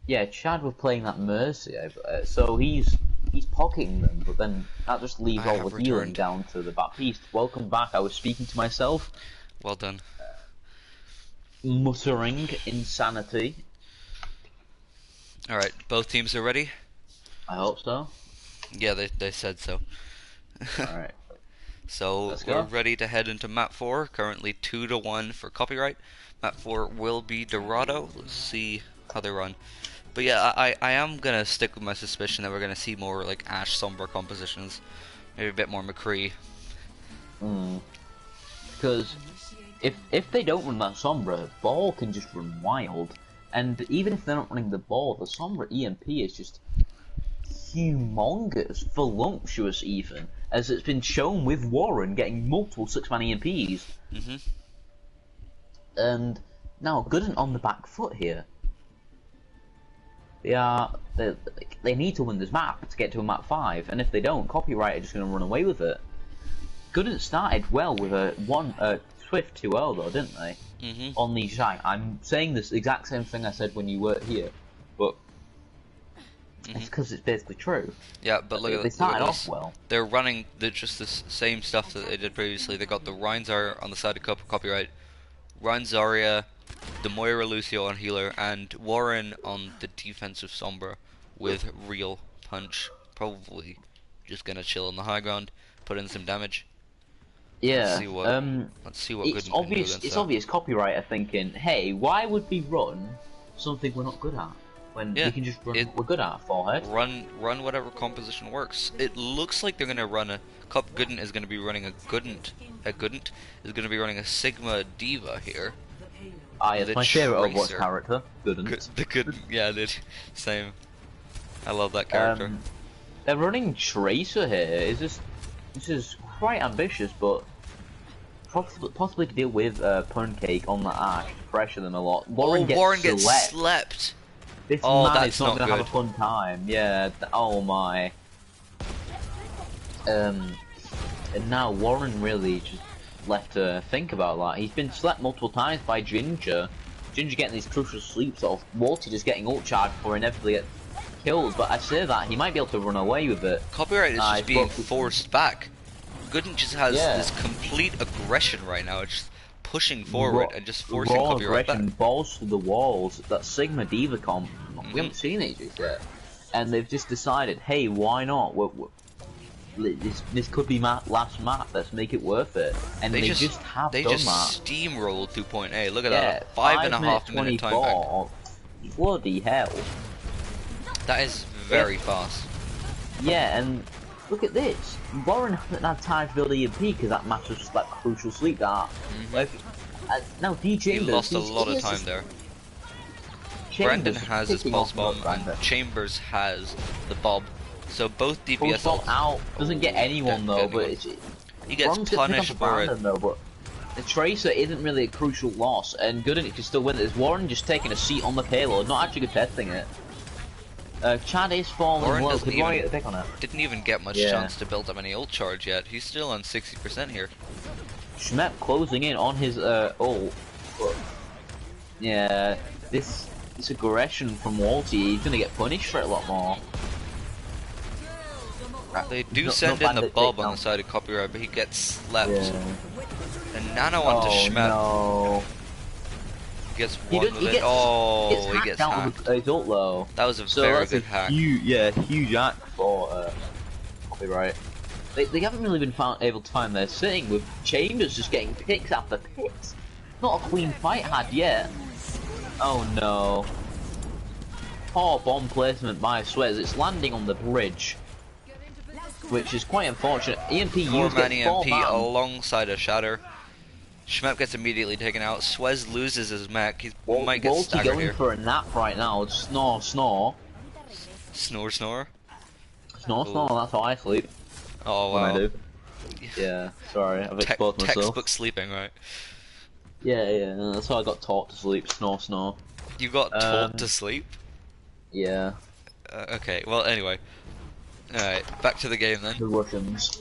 Yeah, Chad was playing that Mercy, so he's pocketing them, but then that just leaves all the healing down to the Baptiste. Welcome back. I was speaking to myself. Well done. Muttering insanity. Alright, both teams are ready? I hope so. Yeah, they said so. Alright. So we're ready to head into map 4, currently 2-1 for Copyright. Map 4 will be Dorado. Let's see how they run. But yeah, I am gonna stick with my suspicion that we're gonna see more like Ash Sombra compositions. Maybe a bit more McCree. Because if they don't run that Sombra, Ball can just run wild. And even if they're not running the Ball, the Sombra EMP is just humongous, voluptuous even, as it's been shown with Warren getting multiple 6-man EMPs. And now Goodn't on the back foot here. They need to win this map to get to a map 5, and if they don't, Copyright are just going to run away with it. Goodn't started well with a swift 2-0 though, didn't they? On Li Zhang. I'm saying this exact same thing I said when you were here, but it's because it's basically true. Yeah, but look at they started off well. They're running just the same stuff that they did previously. They got the Rein Zarya on the side of Copyright, Rein Zarya, the Moira Lucio on healer, and Warren on the defensive Sombra with real punch. Probably just gonna chill on the high ground, put in some damage. Yeah. Let's see what it's obvious. It's obvious Copyright are thinking, hey, why would we run something we're not good at when we can just run what we're good at? Forehead. Run whatever composition works. It looks like they're gonna run Goodn't is gonna be running a Goodn't is gonna be running a Sigma Diva here. It's my favourite Overwatch character, Goodn't. Yeah, same. I love that character. They're running Tracer here. Is this This is quite ambitious, but possibly to deal with Pancake on the Ash, to pressure them a lot. Warren gets slept. This Oh, man is that's not not going to have good. a fun time. Yeah, oh my. And now Warren really just left to think about that. He's been slept multiple times by Ginger. Ginger getting these crucial sleeps off. Walter just getting ult charged before inevitably get killed. But I say that, he might be able to run away with it. Copyright is just being forced back. Goodn't just has this complete aggression right now. It's just pushing forward and just forcing raw Copyright aggression, back. balls to the walls. That Sigma Diva comp, we haven't seen it yet. And they've just decided, hey, why not? This could be last map. Let's make it worth it. And they just have done that. They just steamrolled 2.8. Look at that, 5.5 minute time back. Bloody hell! That is very fast. Yeah, and look at this. Warren hasn't had time to build EMP because that massive crucial sleep dart. Now D Chambers, he lost a lot of time there. Brandon has his pulse bomb and Chambers has the bob. So both DPS out doesn't get anyone though, but he gets punished for it. Though, but the Tracer isn't really a crucial loss, and Goodn't can still win it. Is Warren just taking a seat on the payload, not actually contesting it? Chad is falling low. Could Warren get the pick on it? Didn't even get much chance to build up any ult charge yet. He's still on 60% here. Schmepp closing in on his ult. Yeah, this aggression from Walty, he's gonna get punished for it a lot more. They do send in the Bob on the side of Copyright, but he gets slept. And Nano onto Schmepp. No. Gets one with it. Oh, he gets hacked. His ult though. That was a very good hack. Huge hack for Copyright. They haven't really been able to find their sitting with Chambers just getting picks after picks. Not a clean fight had yet. Oh no. Poor bomb placement by Suez. It's landing on the bridge, which is quite unfortunate. EMP used 4-man EMP alongside a shatter. Schmepp gets immediately taken out. Suez loses his mech. He might get staggered going here. For a nap right now. Snore, snore. Snore, snore. Snore, snore. That's how I sleep. Oh wow. When I do. Yeah, sorry, I've exposed myself. Textbook sleeping, right? Yeah, that's how I got taught to sleep. Snore, snore. You got taught to sleep? Yeah. Okay, well, anyway. Alright, back to the game then. The Russians.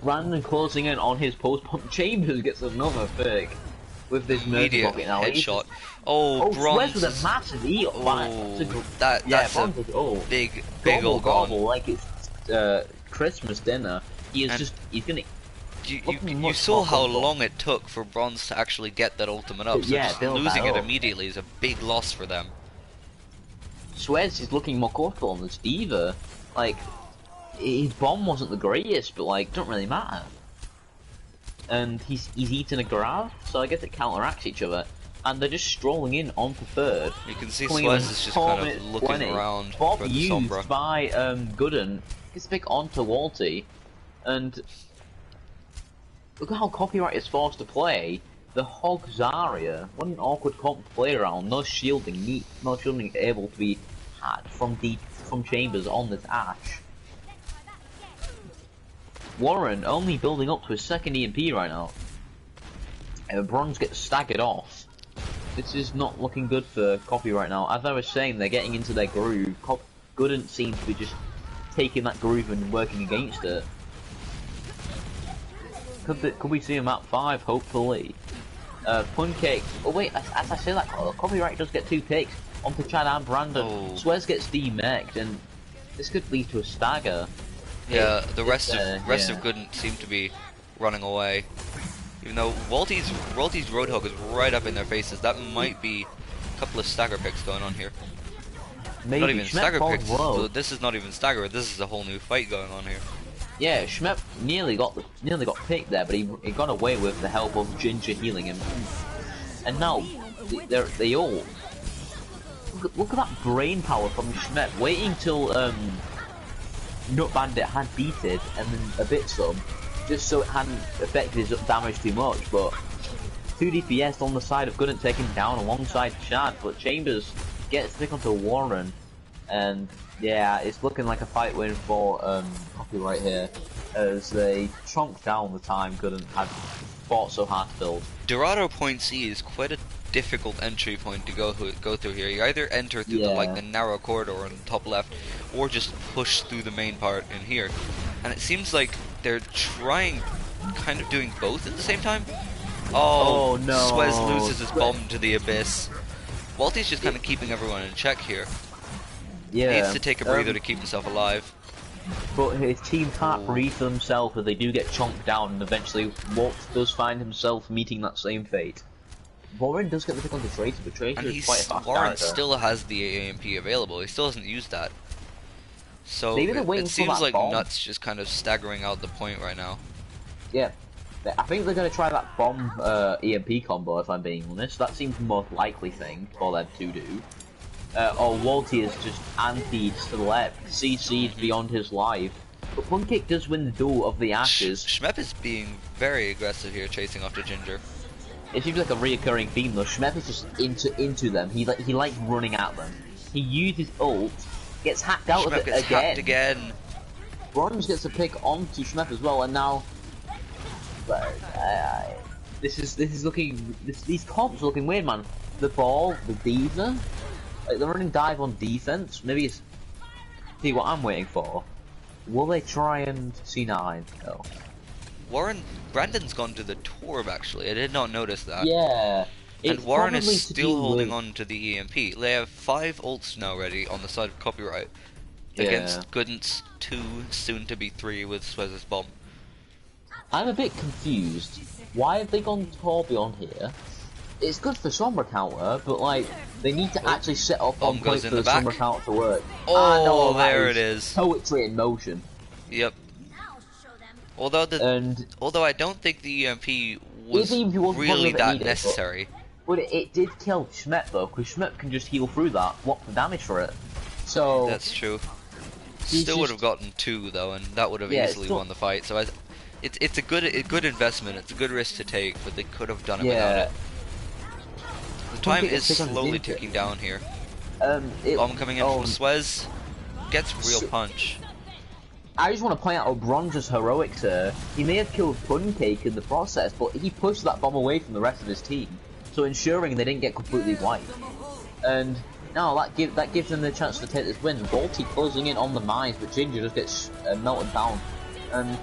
Brandon closing in on his post pump. Chambers gets another pick with this murder pocket now. Headshot. Oh, Bronze with a massive eat. That's a big old gobble, like it's Christmas dinner. He's gonna. You saw how long it took for Bronze to actually get that ultimate up, so just losing it immediately is a big loss for them. Suez is looking more comfortable on this Diva. Like, his bomb wasn't the greatest, but like, don't really matter. And he's eating a grab, so I guess it counteracts each other. And they're just strolling in onto third. You can see Suez is just kind of looking around Bob for the used Sombra. by Goodn't gets a pick onto Walty, and look at how Copyright is forced to play. The Hog Zarya, what an awkward comp to play around. No shielding able to be had from Chambers on this Ash. Warren only building up to his second EMP right now. Bronze gets staggered off. This is not looking good for Copyright now. As I was saying, they're getting into their groove. Goodn't seem to be just taking that groove and working against it. Could we see him at 5? Hopefully. Pancake. Oh wait, as I say that, Copyright does get 2 picks onto Chad and Brandon. Oh. Suez gets demech'd, and this could lead to a stagger. Yeah, the rest of Goodn't seem to be running away. Even though Walty's Roadhog is right up in their faces, that might be a couple of stagger picks going on here. Maybe. Not even Schmepp stagger picks. low. This is not even stagger. This is a whole new fight going on here. Yeah, Schmepp nearly got picked there, but he got away with the help of Ginger healing him. And now they all look at that brain power from Schmepp, waiting till Nut Bandit had beaten and then a bit some, just so it hadn't affected his damage too much. But 2 DPS on the side of Goodn't taking down alongside Chad, but Chambers gets to pick onto Warren, and yeah, it's looking like a fight win for Copyright here. as they chonked down the time Goodn't had fought so hard to build. Dorado Point C is quite a difficult entry point to go through here. You either enter through the narrow corridor on the top left, or just push through the main part in here. And it seems like they're trying, kind of doing both at the same time. Oh no! Swez loses his bomb to the abyss. Walty's just kind of keeping everyone in check here. Yeah. He needs to take a breather to keep himself alive. But his team can't breathe for themselves as they do get chomped down, and eventually Walt does find himself meeting that same fate. Warren does get the pick on the Tracer, but Tracer is quite a fast Warren character. still has the AMP available. He still hasn't used that. So it seems like bomb. Nuts just kind of staggering out the point right now. Yeah. I think they're going to try that bomb EMP combo, if I'm being honest. That seems the most likely thing for them to do. Or Walty is just anti-select, CC'd beyond his life. But Punkcake does win the duel of the Ashes. Schmep is being very aggressive here, chasing after Ginger. It seems like a reoccurring theme though. Schmep is just into them. He likes running at them. He uses ult, gets hacked out Schmep of it gets hacked again. Bronze gets a pick onto Schmep as well, and now these comps are looking weird, man. The ball, the Diva, like they're running dive on defense. Maybe it's see what I'm waiting for. Will they try and C9? No. Brandon's gone to the Torb actually. I did not notice that. Yeah. And Warren is still holding on to the EMP. They have 5 ults now ready on the side of Copyright against Goodn't's 2, soon to be 3 with Swez's bomb. I'm a bit confused. Why have they gone Torbjorn here? It's good for Sombra counter, but like they need to actually set up on point for the Sombra counter to work. Oh, there it is. Poetry in motion. Yep. Although I don't think the EMP was really that necessary. But it did kill Schmep though, because Schmep can just heal through that, block the damage for it. So that's true. Still would have gotten 2 though, and that would have easily won the fight. So it's a good investment. It's a good risk to take, but they could have done it without it. The time is slowly ticking down here. Bomb coming in from Swez. Gets real punch. I just want to point out Bronze's heroics here. He may have killed Punkcake in the process, but he pushed that bomb away from the rest of his team, so ensuring they didn't get completely wiped. And now that gives them the chance to take this win. Balti closing in on the mines, but Ginger just gets melted down. And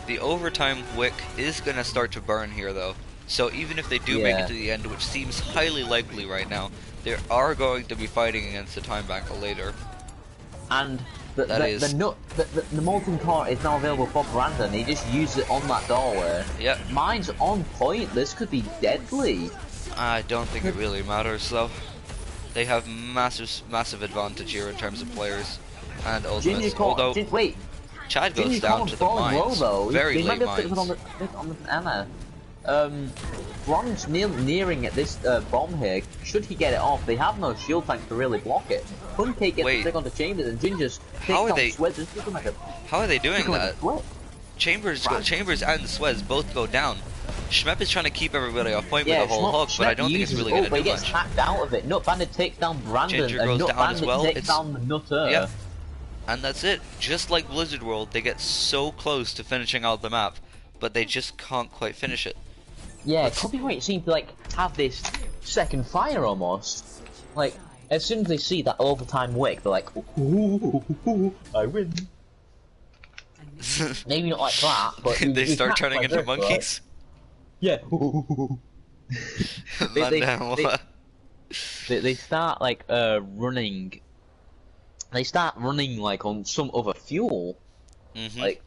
the overtime wick is going to start to burn here though. So even if they do make it to the end, which seems highly likely right now, they are going to be fighting against the time bank later. And the molten core is now available for Brandon. He just used it on that doorway. Yep. Mine's on point. This could be deadly. I don't think it really matters though. They have massive advantage here in terms of players and ultimates. Although wait, Chad goes down to the mines. Very late mines. On the Anna. Bronze nearing at this bomb here. Should he get it off? They have no shield tank to really block it. Punkcake gets to stick onto Chambers, and Ginger's how are they doing that? Chambers and Swez both go down. Schmep is trying to keep everybody off point with a whole hook, but I don't think it's really going to do much. He gets hacked out of it. Nut Bandit takes down Brandon, Ginger goes down as well. Takes down the Nutter. Yep. And that's it. Just like Blizzard World, they get so close to finishing out the map, but they just can't quite finish it. Yeah, Copyright seem to have this second fire almost. Like, as soon as they see that overtime wick, they're like, ooh, I win. Maybe not like that, but they start turning into monkeys. Yeah. they start running. They start running on some other fuel. Mm-hmm.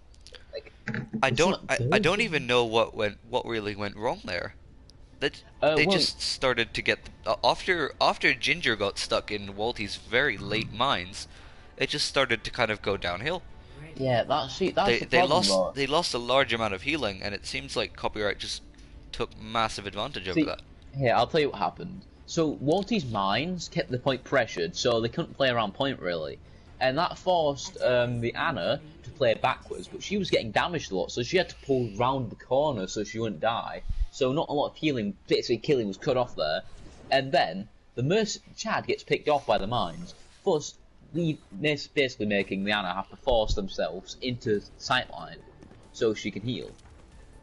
I don't even know what really went wrong there. They just started to get after Ginger got stuck in Walty's very late mines, it just started to kind of go downhill. Yeah, that's the problem. They lost a large amount of healing, and it seems like Copyright just took massive advantage over that. Here, I'll tell you what happened. So Walty's mines kept the point pressured, so they couldn't play around point really, and that forced the Anna to play backwards. But she was getting damaged a lot, so she had to pull round the corner so she wouldn't die. So not a lot of healing, basically killing, was cut off there. And then the Chad gets picked off by the mines, basically making the Anna have to force themselves into sightline. so she can heal.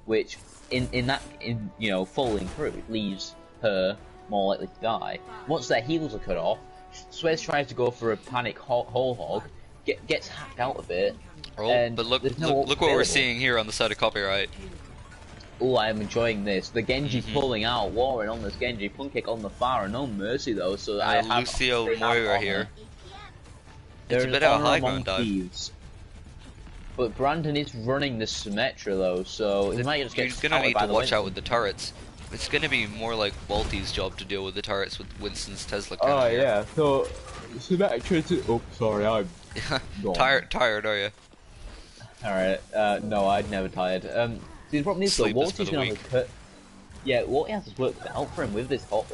Which, falling through, it leaves her more likely to die. Once their heals are cut off, Swez tries to go for a panic whole hog, gets hacked out of it. Oh, but look what we're seeing here on the side of copyright. Oh, I am enjoying this. The Genji pulling out, Warren on this Genji, Punk kick on the far, no mercy though. So I have Lucio Moira here. There's It's a bit of a high ground dive. thieves. But Brandon is running this Symmetra though, so he might just get. You're gonna need to watch out with the turrets. It's gonna be more like Walty's job to deal with the turrets with Winston's Tesla cannon. Oh yeah, so Symmetra. Oh, sorry, I'm tired, are you? All right. No, I'd never tired. See, the problem is though, Walty's gonna have to cut. Yeah, Walty has to work out for him with this hog.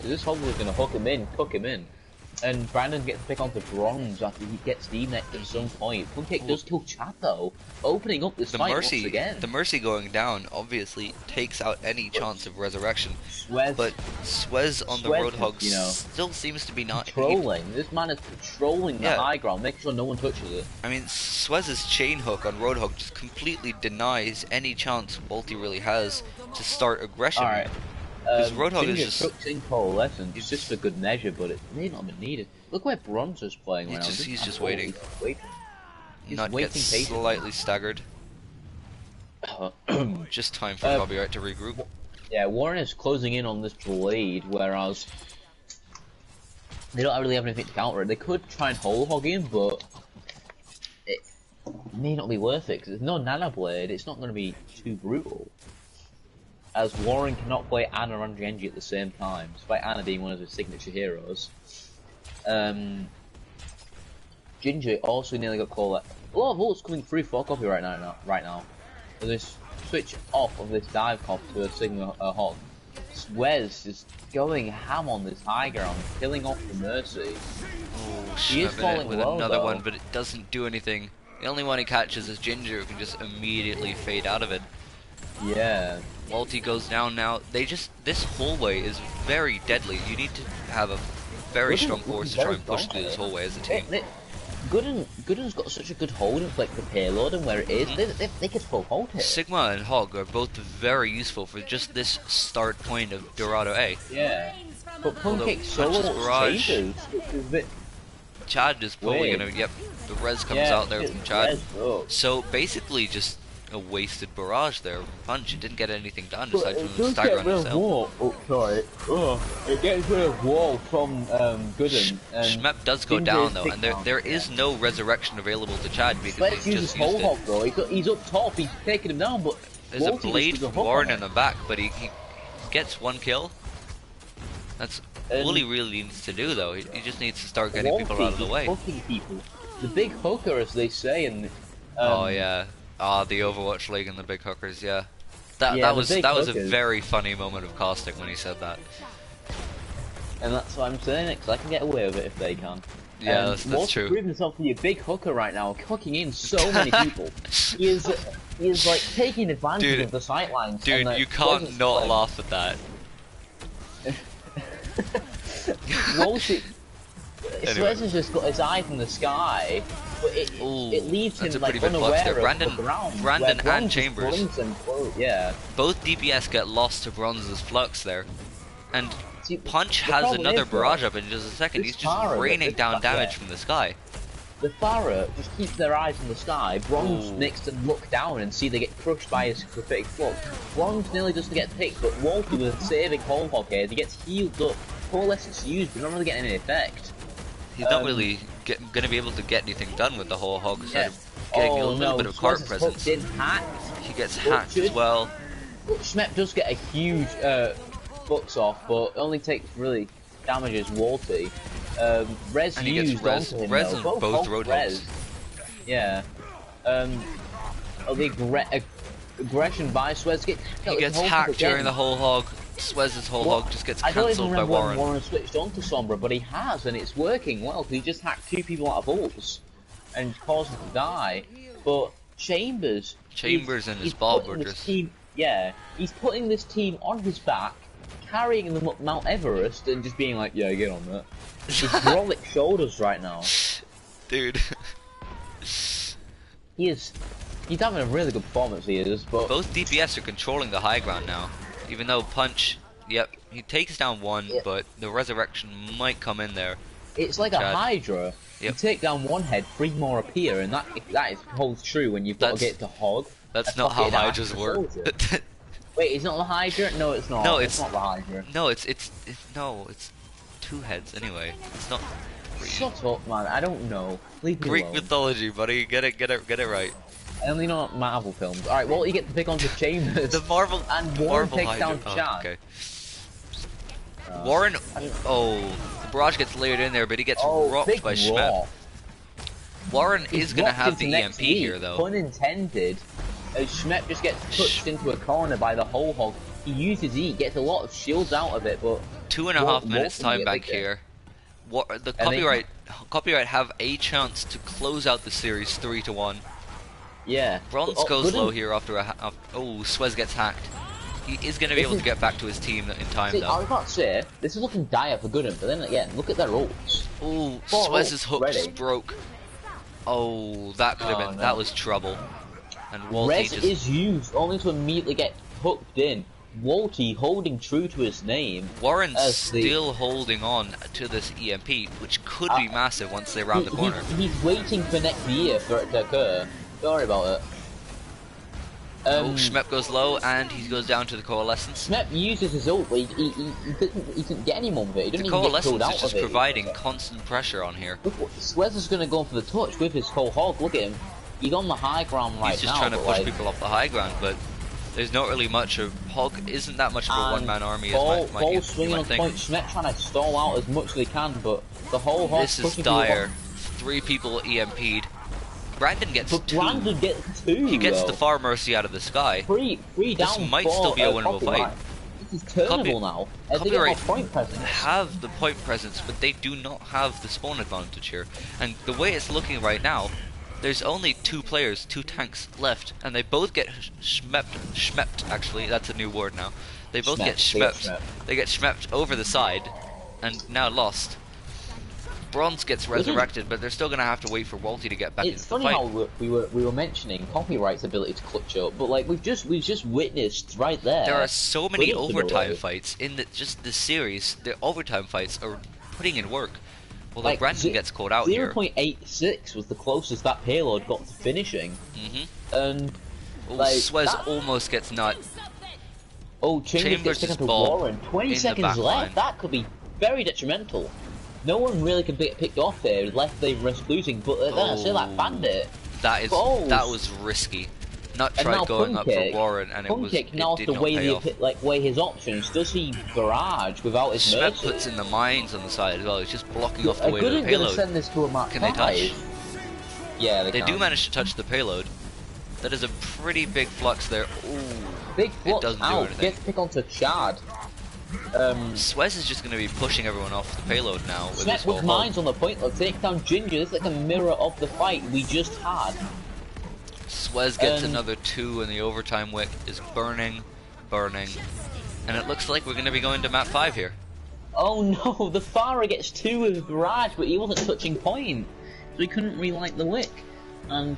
This hog is gonna hook him in, cook him in. And Brandon gets to pick onto Bronze after he gets D-necked at some point. Punkkick does kill Chad though, opening up this fight once again. The Mercy going down obviously takes out any chance of resurrection. Swez, but Swez on the Roadhog still seems to be not patrolling. This man is patrolling the high ground, making sure no one touches it. I mean, Swez's chain hook on Roadhog just completely denies any chance Walty really has to start aggression. Alright. Because Roadhog is just in coalescence. It's just for good measure, but it may not have been needed. Look where Bronze is playing right now. He's just waiting. He's not waiting get slightly staggered. Just time for copyright to regroup. Yeah, Warren is closing in on this blade, whereas they don't really have anything to counter it. They could try and whole hog him, but it may not be worth it because there's no nano blade. It's not going to be too brutal. As Warren cannot play Ana and Genji at the same time, despite Ana being one of his signature heroes. Ginger also nearly got called. A lot of bullets coming through for copy right now. So this switch off of this dive cop to a Sigma hog. Swez is going ham on this high ground, killing off the Mercy. Oh, he is falling with low, another one, but it doesn't do anything. The only one he catches is Ginger, who can just immediately fade out of it. Yeah. Walty goes down now. This hallway is very deadly. You need to have a very strong force to try and push through this hallway as a team. Goodn's got such a good hold of like the payload and where it is. They could full hold it. Sigma and Hog are both very useful for just this start point of Dorado A. Yeah. But Punkkick solo barrage. Which is a bit Chad is probably weird. gonna. Yep, the res comes out there from Chad. Res so basically, just a wasted barrage there. Punch. It didn't get anything done aside from stagger on himself. It gets rid of wall from Goodn't. Schmepp does go down though, and there is no resurrection available to Chad because he just used it. Though. He's up top. He's taking him down, but there's a blade Warren in the back, but he gets one kill. That's all he really needs to do though. He just needs to start getting people out of the way. People. The big hooker, as they say, and oh yeah. The Overwatch League and the big hookers, yeah. That was a very funny moment of Caustic when he said that. And that's what I'm saying, because I can get away with it if they can. Yeah, that's true. Proving himself to be a big hooker right now, hooking in so many people. he is like taking advantage of the sightlines. Dude, you can't not laugh at that. Walty, Swez has just got his eyes in the sky. But it leaves him like unaware of the ground. Brandon and Chambers. Yeah. Both DPS get lost to Bronze's flux there. And Punch has another barrage up in just a second. He's just raining down damage from the sky. The Farah just keeps their eyes in the sky. Bronze makes them look down and see they get crushed by his prophetic flux. Bronze nearly doesn't get picked, but Walty with a saving home hog here, he gets healed up. Coalescence used, but not really getting any effect. He's not really going to be able to get anything done with the whole hog instead of getting a little bit of card presence. He gets hacked as well. Schmepp does get a huge flux off, but only takes really damages Walty. Res and he used gets onto him res though. on both Roadhogs. Yeah. The aggression by Swez he gets hacked during the whole hog. Swez's whole hog just gets cancelled by Warren. Warren switched on to Sombra, but he has, and it's working well. He just hacked 2 people out of ults and caused them to die. But Chambers and his Bob were just he's putting this team on his back, carrying them up Mount Everest, and just being like, yeah, get on that. His brolic shoulders right now, dude. He is He's having a really good performance, he is, but... Both DPS are controlling the high ground now. Even though Punch, yep, he takes down one, Yeah. but the Resurrection might come in there. It's like a Hydra. You Yep. take down one head, 3 more appear, and that holds true when you've got to get to Hog. That's not how Hydras work. Wait, it's not the Hydra? No, it's not. No, it's not the Hydra. No, it's 2 heads anyway. It's not 3. Shut up, man. I don't know. Leave me Greek alone. mythology, buddy. Get it right. I only know Marvel films. Alright, well, you get to pick onto Chambers. The Marvel and Warren Marvel takes Hydra. down Chad. Okay. Warren. Oh, the barrage gets layered in there, but he gets rocked big by rock. Schmep. Warren He's is gonna rocked have into the next EMP week, here, though. Pun intended. As Schmep just gets pushed into a corner by the whole Hog. He uses E, gets a lot of shields out of it, but 2.5 minutes time bank again. here. The And copyright have a chance to close out the series 3-1. Yeah. Bronze goes low here after oh, Swez gets hacked. He is going to be able to get back to his team in time, See, though. I was about to say, this is looking dire for Goodn't, but then again, look at their ults. Oh, 4 Swez's ults hook ready. just broke. Oh, that could have been. no. That was trouble. And Walty Res just. is used only to immediately get hooked in. Walty holding true to his name. Warren's as the- still holding on to this EMP, which could be massive once they round the corner. He's waiting for next year for it to occur. Don't worry about it. Oh, Schmep goes low, and he goes down to the Coalescence. Schmep uses his ult, but he couldn't get any more of it. He The didn't even get Coalescence killed out is just of it. providing constant pressure on here. Swez is going to go for the touch with his whole Hog. Look at him. He's on the high ground right now. He's just trying to but, push like, people off the high ground, but there's not really much of Hog. Isn't that much of a one-man army Ball as you swinging might on think. point. Schmep trying to stall out as much as he can, but the whole Hog This is pushing people dire. off. 3 people EMP'd. Brandon gets But 2. Brandon gets 2. He gets though. the Far Mercy out of the sky. Three This down. might 4, still be a winnable copyright. fight. This is turnable now. As they get more Copyright point presence. have the point presence, but they do not have the spawn advantage here. And the way it's looking right now, there's only 2 players, 2 tanks left, and they both get schmepped, actually, that's a new word now. They both get schmepped. They get schmepped over the side, and now lost. Bronze gets resurrected, but they're still going to have to wait for Walty to get back into the funny fight. how we were mentioning Copyright's ability to clutch up, but like we've just witnessed right there. There are so many Goodn't overtime away. fights in just the series. The overtime fights are putting in work. Although Like, Brandon gets called out here. 0.86 was the closest that payload got to finishing, and Oh, like, Swez that- almost gets nut. Chambers Chambers gets taken is to ball Warren. 20 in the seconds back line. left. That could be very detrimental. No one really can get picked off here unless they risk losing. But then I say that Bandit. That Goals. was risky. Nut And now tried going up for Punkik- Warren, and it Punkik now has did to not weigh pay off. weigh his options. Does he barrage without his Schmep mercy? puts in the mines on the side as well. He's just blocking off the way to the Goodn't gonna payload. send this to a Mark Can they 5. touch? Yeah, They can. do manage to touch the payload. That is a pretty big flux there. Ooh. Big flux doesn't do out. anything. Gets pick onto Chad. Swez is just going to be pushing everyone off the payload now with his Schmep whole with hull. mines on the point. Let's take down Ginger. This is like a mirror of the fight we just had. Swez gets another 2, and the overtime wick is burning. And it looks like we're going to be going to map 5 here. Oh no, the Farah gets 2 with barrage, but he wasn't touching point, so he couldn't relight the wick. And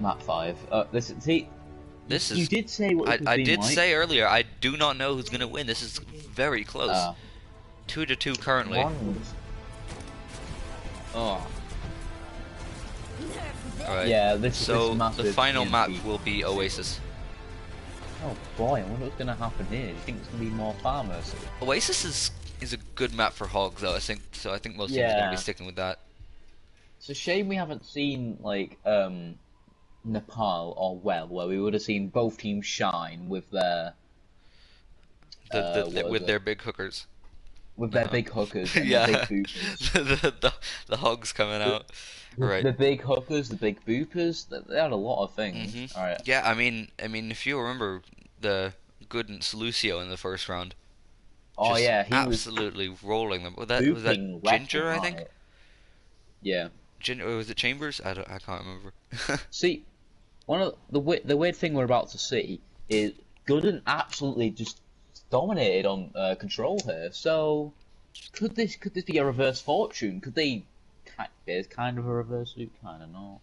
map 5. This You is. did say what it was I being did like. say earlier, I do not know who's going to win. This is very close. 2-2 currently. Oh. Alright. Yeah, this So is massive the final TNT. map will be Oasis. Oh boy, I wonder what's gonna happen here. Do you think it's gonna be more farmers? Oasis is a good map for Hogs, though. I think so. I think most teams are going to be sticking with that. It's a shame we haven't seen like Nepal or Well, where we would have seen both teams shine with their With their big hookers. with their big hookers. And Yeah. their big boopers. the Hogs coming out. Right. The big hookers, the big boopers. They had a lot of things. All right. Yeah, I mean, if you remember the Goodn't Lucio in the first round. Oh just yeah, he absolutely rolling them. Was that booping left Ginger? and I think. right. Yeah. Or was it Chambers? I can't remember. See, one of the weird thing we're about to see is Goodn't absolutely just dominated on control here. So could this be a reverse fortune? Could they? There's kind of a reverse loop, kind of not.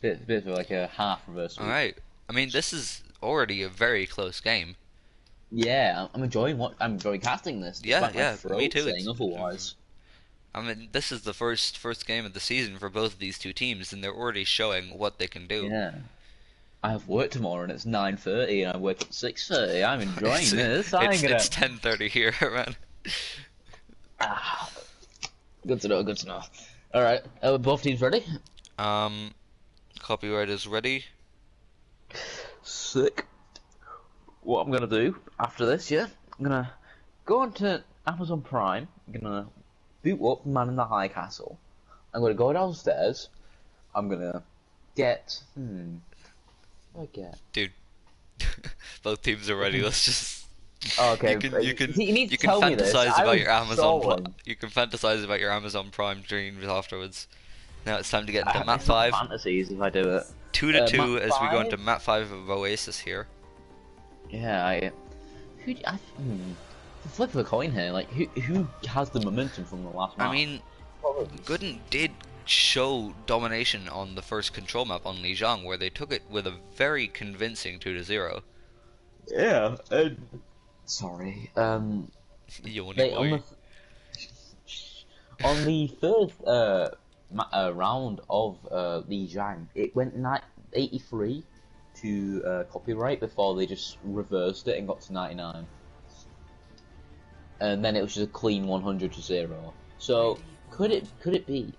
bit of like a half reverse sweep. Alright. I mean, this is already a very close game. Yeah, I'm enjoying casting this. Yeah, Despite my yeah, throat me too. saying otherwise. I mean, this is the first game of the season for both of these two teams, and they're already showing what they can do. Yeah. I have work tomorrow and it's 9:30 and I work at 6:30. I'm enjoying this. It's 10:30 here, man. Good to know. Good to know. All right, both teams ready? Copyright is ready. Sick. What I'm gonna do after this, yeah, I'm gonna go onto Amazon Prime. I'm gonna boot up Man in the High Castle. I'm gonna go downstairs. I'm gonna get. What do I get? Dude, both teams are ready. Let's just. Okay. You can me this. fantasize about your Amazon. Stalling. You can fantasize about your Amazon Prime dreams afterwards. Now it's time to get into map It's not 5. fantasies if I do it. 2-2 map as we go 5? into map 5 of Oasis here. Yeah, the flip of a coin here. Like, who has the momentum from the last map? I mean, Goodn't did show domination on the first control map on Lijiang, where they took it with a very convincing 2-0. Yeah. Sorry. Yawning boy. On the first round of Lijiang, it went 83 to copyright before they just reversed it and got to 99. And then it was just a clean 100-0. So could it be?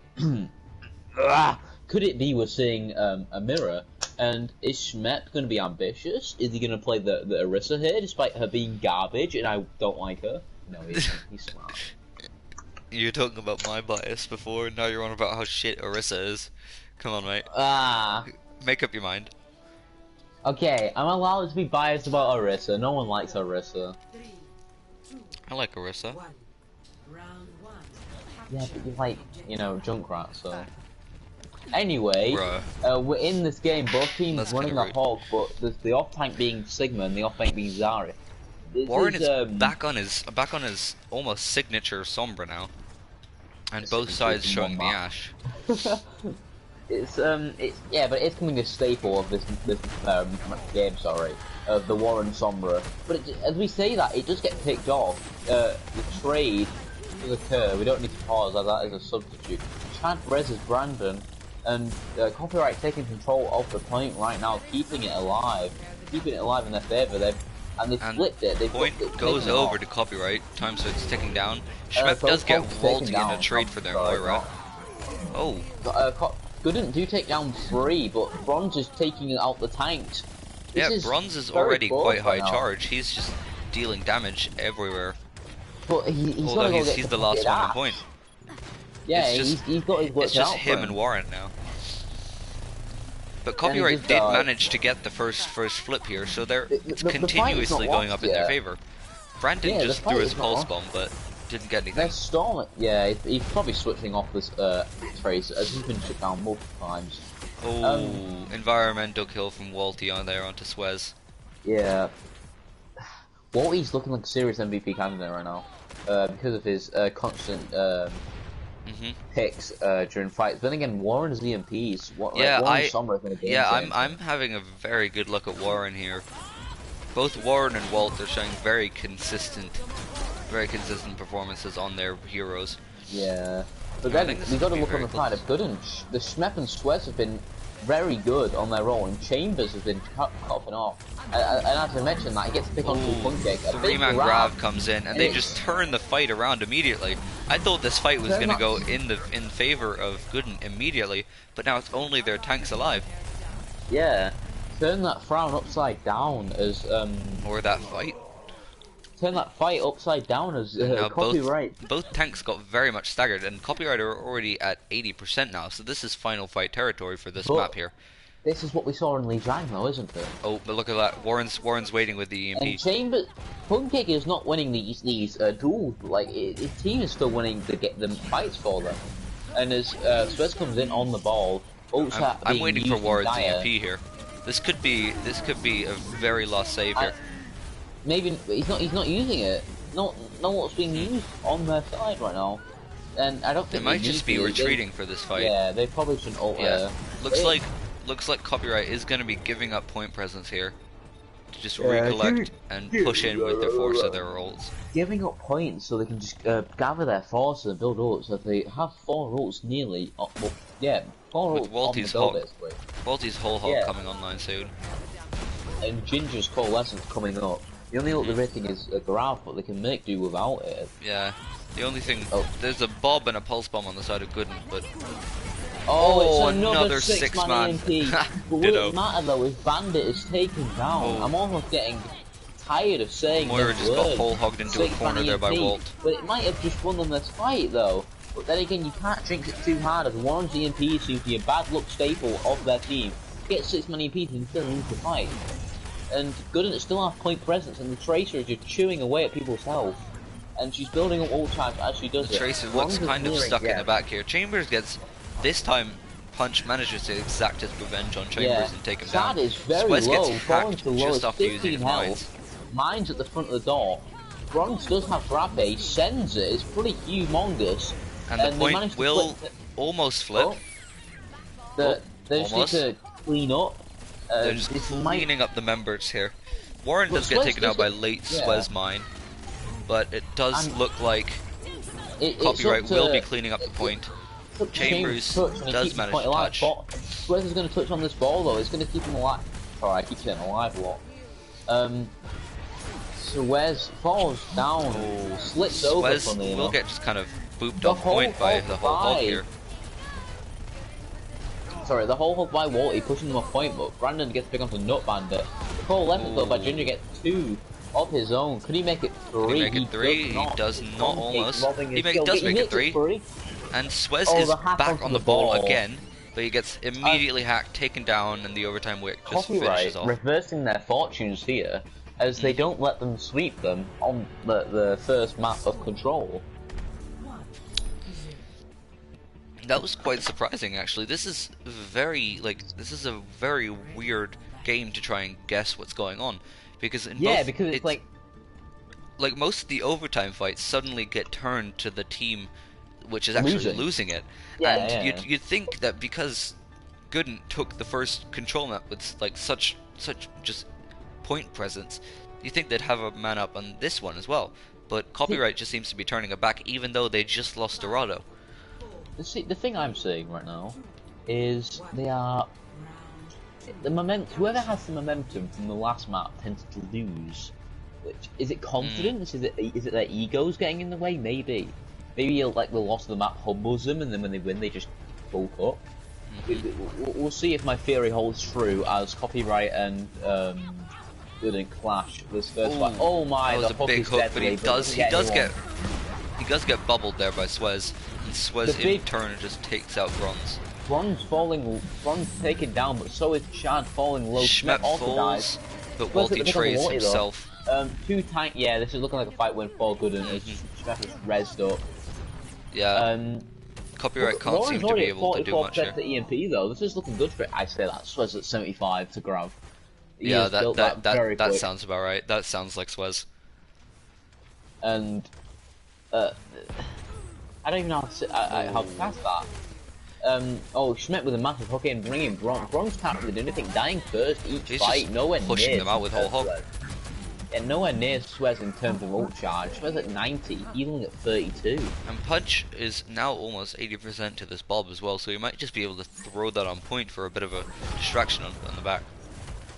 Could it be we're seeing a mirror? And is Schmepp going to be ambitious? Is he going to play the Orisa here, despite her being garbage and I don't like her? No, he's smart. You were talking about my bias before, and now you're on about how shit Orisa is. Come on, mate. Make up your mind. Okay, I'm allowed to be biased about Orisa. No one likes Orisa. I like Orisa. Yeah, but you like, Junkrat, so... Anyway, we're in this game, both teams running the Hog, but there's the off-tank being Sigma and the off-tank being Zari. Warren is back on his almost signature Sombra now. And both sides showing the Ash. Yeah, but it's becoming a staple of this game, of the Warren Sombra. But as we say that, it does get picked off. The trade does occur. We don't need to pause as that is a substitute. Chad reses Brandon, and Copyright taking control of the point right now, keeping it alive in their favour. They flipped it. Point goes over to Copyright. Time starts ticking down. Schmepp does get Walty in a trade for their Moira. Oh. Goodn't do take down 3, but Bronze is taking out the tanks. Yeah, Bronze is already quite high charge. He's just dealing damage everywhere. But he's the last one on point. Yeah, he's got his work. It's just him and Warren now. But Copyright did manage to get the first flip here, so they're continuously going up in their favor. Brandon just threw his pulse bomb, but didn't get anything. They're stalling. Yeah, he's probably switching off this trace as he's been shut down multiple times. Oh, environmental kill from Walty on there onto Swez. Yeah. Walty's looking like a serious MVP candidate right now, because of his constant picks during fights. Then again, Warren is the MPs. I'm having a very good look at Warren here. Both Warren and Walt are showing very consistent performances on their heroes. Yeah, but then we got to look on the side of Goodn't. The Schmepp and Swez have been very good on their own. Chambers has been copping off, and as I mentioned, that he gets to pick on Punkek. A 3-man grab comes in, and they just turn the fight around immediately. I thought this fight was going to go in favor of Goodn't immediately, but now it's only their tanks alive. Yeah, turn that frown upside down as or that fight. Turn that fight upside down as Copyright. Both tanks got very much staggered, and Copyright are already at 80% now, so this is final fight territory for this map here. This is what we saw in Lijiang, though, isn't it? Oh, but look at that. Warren's waiting with the EMP. And Chambers, Punkek is not winning these duels. Like, his team is still winning to get them fights for them. And as Swez comes in on the ball, I'm waiting for Warren's EMP here. This could be a very lost save here. Maybe he's not using it. Not what's being used on their side right now. And I don't think they might just be retreating for this fight. Yeah, they probably shouldn't ult. Looks like looks like Copyright is going to be giving up point presence here to just recollect and push in with the force of their rolls. Giving up points so they can just gather their forces and build ults. So if they have 4 ults nearly, well, yeah, 4 With ults on the go basically. Walty's whole hog coming online soon. And Ginger's Coalescence coming up. The only ult they're missing is a Grab, but they can make do without it. Yeah, the only thing, there's a Bob and a Pulse Bomb on the side of Goodn't, but... Oh, it's another 6-man EMP. But will it matter though if Bandit is taken down? I'm almost getting tired of saying Moira this just got whole hogged into a corner there by Walt. But it might have just won them this fight though. But then again, you can't jinx it too hard, as Warren's EMP seems to be a bad luck staple of their team. Get 6-man EMPs and still lose the fight. And Goodn't still have point presence, and the Tracer is just chewing away at people's health. And she's building up ult charge as she does it. The Tracer looks kind of stuck in the back here. Chambers gets, this time, Punch manages to exact his revenge on Chambers and take him down. Is very Swez low. gets hacked just after using his mines. Mine's at the front of the door. Bronx does have grab base, sends it, it's pretty humongous. And the point will almost flip. They just need to clean up. They're just cleaning up the members here. Warren does get taken out by late Swez mine, but it does look like Copyright will be cleaning up the point. Chambers does manage to touch. Swez is going to touch on this ball though, it's going to keep him alive. Sorry, I keep saying alive a lot. Swez falls down, slips over from the... Swez will get just kind of booped off point by the whole hog here. Sorry, the whole hog by Walty pushing them off point, but Brandon gets picked onto Nut Bandit. The whole left though by Ginger gets 2 of his own. Could he make it 3? Could he make it 3? He does not almost. He does make it 3. And Swez is back on the ball again, but he gets immediately hacked, taken down, and the overtime wick just finishes off. Reversing their fortunes here, as they don't let them sweep them on the first map of control. That was quite surprising, actually. This is very, this is a very weird game to try and guess what's going on, because in because it's like most of the overtime fights suddenly get turned to the team which is actually losing it. You'd think that because Goodn't took the first control map with such just point presence, you think they'd have a man up on this one as well. But Copyright just seems to be turning it back, even though they just lost Dorado. The thing I'm seeing right now is they are whoever has the momentum from the last map tends to lose. Which is it confidence? Is it their egos getting in the way? Maybe the loss of the map humbles them, and then when they win, they just bulk up. We'll see if my theory holds true as Copyright and Goodn't clash this first fight. Oh my! That was a big hook, but he does get bubbled there by Swez. And Swez in turn just takes out Bronze. Bronze taken down, but so is Chad falling low. Schmepp falls, but Walty trays himself. This is looking like a fight win for Goodn't. Schmepp is rezzed up. Yeah. Copyright can't seem to be able to do much here. The EMP though, this is looking good for it. I say that Swez at 75 to grab. Yeah, that sounds about right. That sounds like Swez. And I don't even know how to pass that. Schmidt with a massive hook in, bringing Bronze can't really do anything, dying first each fight, nowhere near. Pushing them out with whole hog. Yeah, nowhere near Swez in terms of ult charge. Swez at 90, healing at 32. And Punch is now almost 80% to this Bob as well, so he might just be able to throw that on point for a bit of a distraction on the back.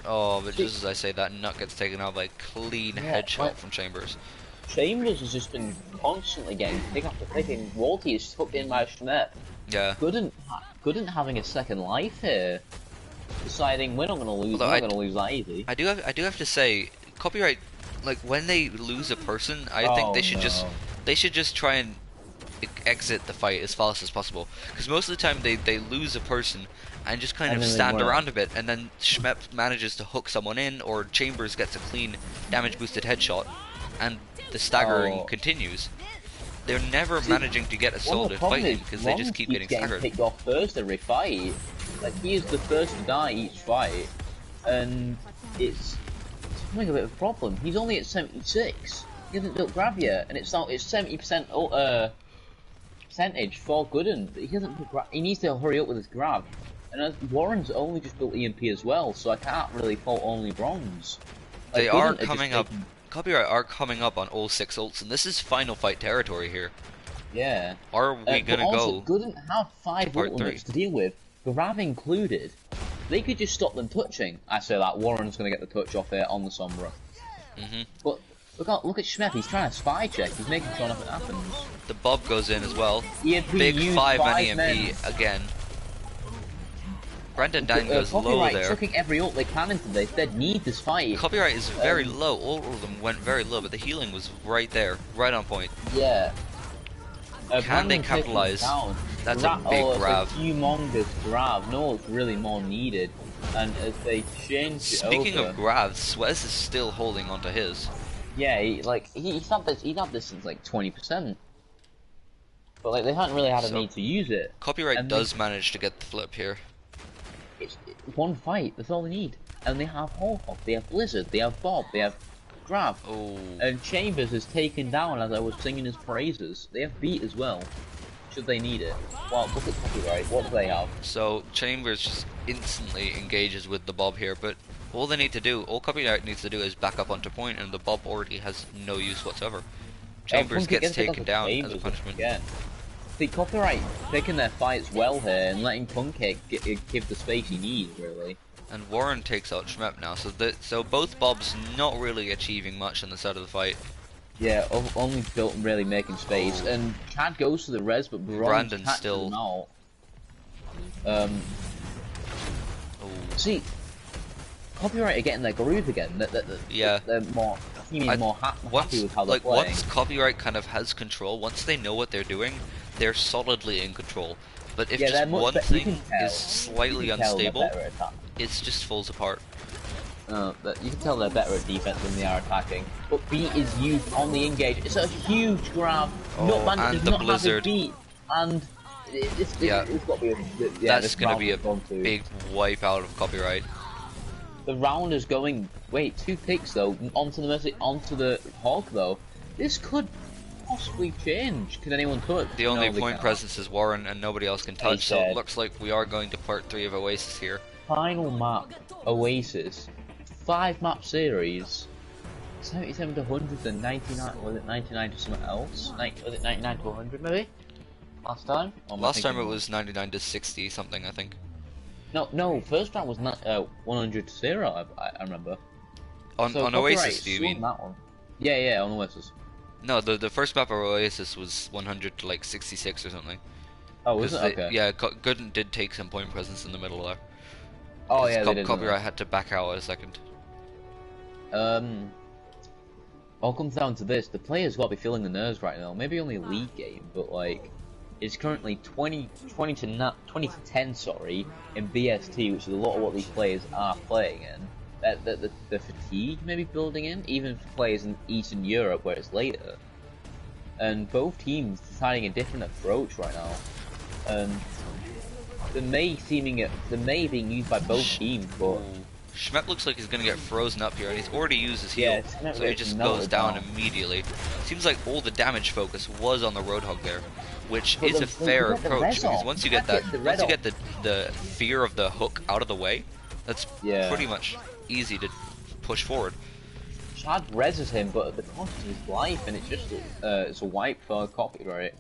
Oh, but just as I say that, Nut gets taken out by a clean headshot from Chambers. Chambers has just been constantly getting pick after pick, and Walty is hooked in by Schmidt. Yeah. Goodn't having a second life here, deciding we're not going to lose. We're not going to lose that easy. I do have to say, Copyright, when they lose a person, I think they should just try and exit the fight as fast as possible. Because most of the time they lose a person and just kind of stand around a bit, and then Schmepp manages to hook someone in, or Chambers gets a clean damage boosted headshot, and the staggering continues. They're never managing to get a solid fight in because they just keep getting staggered. Picked off first every fight. Like, he is the first to die each fight, and it's becoming a bit of a problem. He's only at 76. He hasn't built grab yet, and it's 70% percentage for Goodn't. He hasn't. He needs to hurry up with his grab. And Warren's only just built EMP as well, so I can't really fault only bronze. They are coming up. Copyright are coming up on all 6 ults, and this is final fight territory here. Yeah. Are we gonna go? Goodn't have 5 ultimates to deal with, Grab included. They could just stop them touching. I say that Warren's gonna get the touch off here on the Sombra. But look at Schmep. He's trying to spy check. He's making sure nothing happens. The Bob goes in as well. EMP Big 5-man men. EMP again. Brandon Dang goes low there. Chucking every ult they can into this. They need this fight. Copyright is very low. All of them went very low, but the healing was right there, right on point. Yeah. Can they capitalize? That's a big grab. It's a humongous grab. No, it's really more needed. And as they change Speaking of grabs, Swez is still holding onto his. Yeah, he's had this since like 20%. But like they haven't really had a need to use it. Copyright does manage to get the flip here. It's one fight, that's all they need. And they have Hog, they have Blizzard, they have Bob, they have Grab. Oh. And Chambers is taken down as I was singing his praises. They have Beat as well, should they need it. Well, look at Copyright, what do they have? So Chambers just instantly engages with the Bob here, but all they need to do, all Copyright needs to do is back up onto point, and the Bob already has no use whatsoever. Chambers gets taken down as a punishment. Yeah. See, Copyright taking their fights well here and letting Punkcake give the space he needs, really. And Warren takes out Schmep now, so both Bobs not really achieving much on the side of the fight. Yeah, only built and really making space. Oh. And Chad goes to the res, but Brandon still. Out. See, Copyright are getting their groove again. Yeah. They're more. More happy with how they're playing. Once Copyright kind of has control, once they know what they're doing, they're solidly in control. But if just one thing is slightly unstable, it just falls apart. But you can tell they're better at defense when they are attacking. But Beat is used on the engage. It's a huge grab. And the Blizzard. Beat, and it's got to be that's going to be a big wipe out of Copyright. The round is going. Wait, 2 picks though onto the Hog though. This could possibly change. Can anyone touch? The only point presence is Warren, and nobody else can touch. So it looks like we are going to part 3 of Oasis here. Final map, Oasis, 5-map series. 77 to 100 and 99. Was it 99 to something else? Was it 99 to 100 maybe? Last time? Last time it was 99 to 60 something, I think. No, first round was not 100 to 0. I remember. On Oasis, do you mean? That one. Yeah, on Oasis. No, the first map of Oasis was 100 to like 66 or something. Oh, was it? Okay. Yeah, Goodn't did take some point presence in the middle there. Oh yeah, they did. Copyright had to back out a second. All comes down to this: the players got to be feeling the nerves right now. Maybe only a league game, but like, it's currently 20 to 10, sorry, in BST, which is a lot of what these players are playing in. The fatigue maybe building in, even for players in Eastern Europe where it's later. And both teams deciding a different approach right now. The May being used by both teams, but Schmep looks like he's gonna get frozen up here, and he's already used his heal, so he just goes down immediately. Seems like all the damage focus was on the Roadhog there, which is a fair approach, because once you get the fear of the hook out of the way, that's pretty much easy to push forward. Chad reses him, but at the cost of his life, and it's just it's a wipe for Copyright.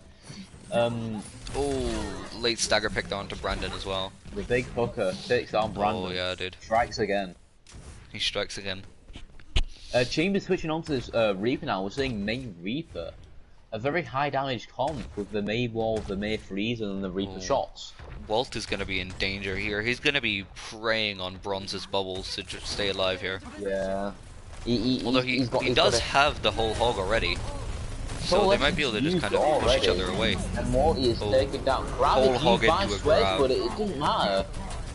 Late stagger picked onto Brandon as well. The big hooker takes down Brandon. Oh yeah, dude. Strikes again. He strikes again. Chambers switching onto this Reaper now. We're seeing May Reaper. A very high damage comp with the May wall, the May freeze, and then the Reaper shots. Walt is going to be in danger here. He's going to be preying on Bronze's bubbles to just stay alive here. Yeah. Although he does have the whole hog already. So they might be able to just kind of push each other away. And Morty is taking down. Whole hog into a grab. But it doesn't matter.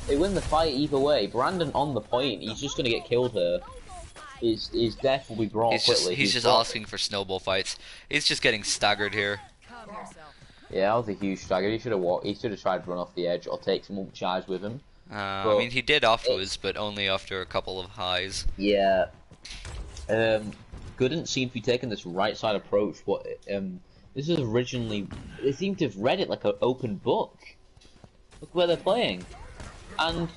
They win the fight either way. Brandon on the point. He's just going to get killed here. His death will be brought quickly. He's just asking for snowball fights. He's just getting staggered here. Yeah, that was a huge stagger. He should have tried to run off the edge or take some charge with him. I mean, he did afterwards, but only after a couple of highs. Yeah. Goodn't seem to be taking this right side approach. This is originally, they seem to have read it like an open book. Look where they're playing. And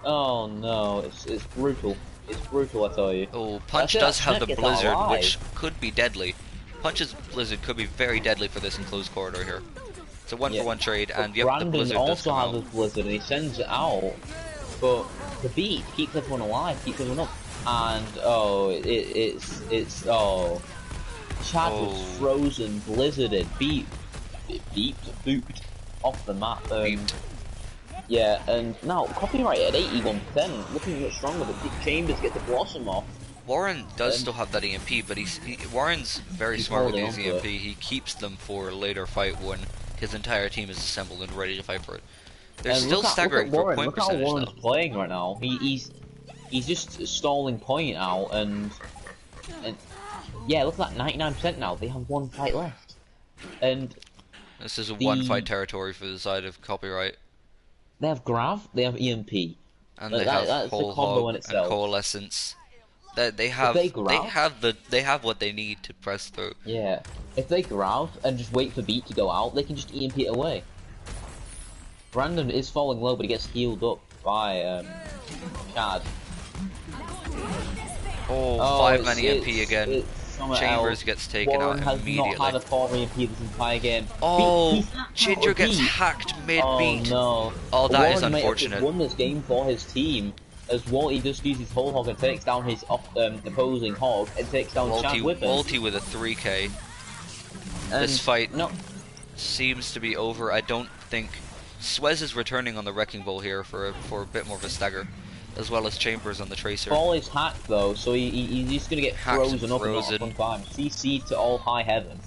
oh no, it's brutal. It's brutal, I tell you. Oh, Punch That's it, does have Snip the gets Blizzard, alive. which could be deadly. Punch's Blizzard could be very deadly for this enclosed corridor here. It's a one-for-one trade, and yep, the Brandon Blizzard does also come has out. his Blizzard and he sends it out, but the beat keeps everyone alive, keeps everyone up, and oh, it's Chad was frozen, blizzarded, booped off the map. Beeped. Yeah, and now copyright at 81%, looking much stronger. But Chambers get the blossom off. Warren does still have that EMP, but Warren's very smart with his holding on EMP. to it. He keeps them for a later fight when his entire team is assembled and ready to fight for it. They're still staggering for Warren. point Look how percentage Warren's though. playing right now. He's just stalling point out, and yeah, look at that 99% now. They have one fight left, and This is a one-fight territory for the side of copyright, they have Grav, they have EMP, and But they that's have the Whole combo Hog in and itself. Coalescence. They have they have what they need to press through. Yeah, if they Grav and just wait for beat to go out, they can just EMP it away. Brandon is falling low, but he gets healed up by Chad. Oh, 5-man EMP again. Chambers gets taken Warren out has immediately. not had a 4 EMP this entire game. Oh, He's hacked out Ginger of gets beat. hacked Oh mid-beat. no. Oh, that is Warren may have unfortunate. just won this game for his team, as Walty just uses whole hog and takes down his opposing hog and takes down Chad with him. Walty with a 3k. And This fight no, seems to be over. I don't think Swez is returning on the Wrecking Ball here for a bit more of a stagger, as well as Chambers on the Tracer. Ball is hacked though, so he's just gonna get Hacked and frozen up in frozen. a fun time. CC to all high heaven.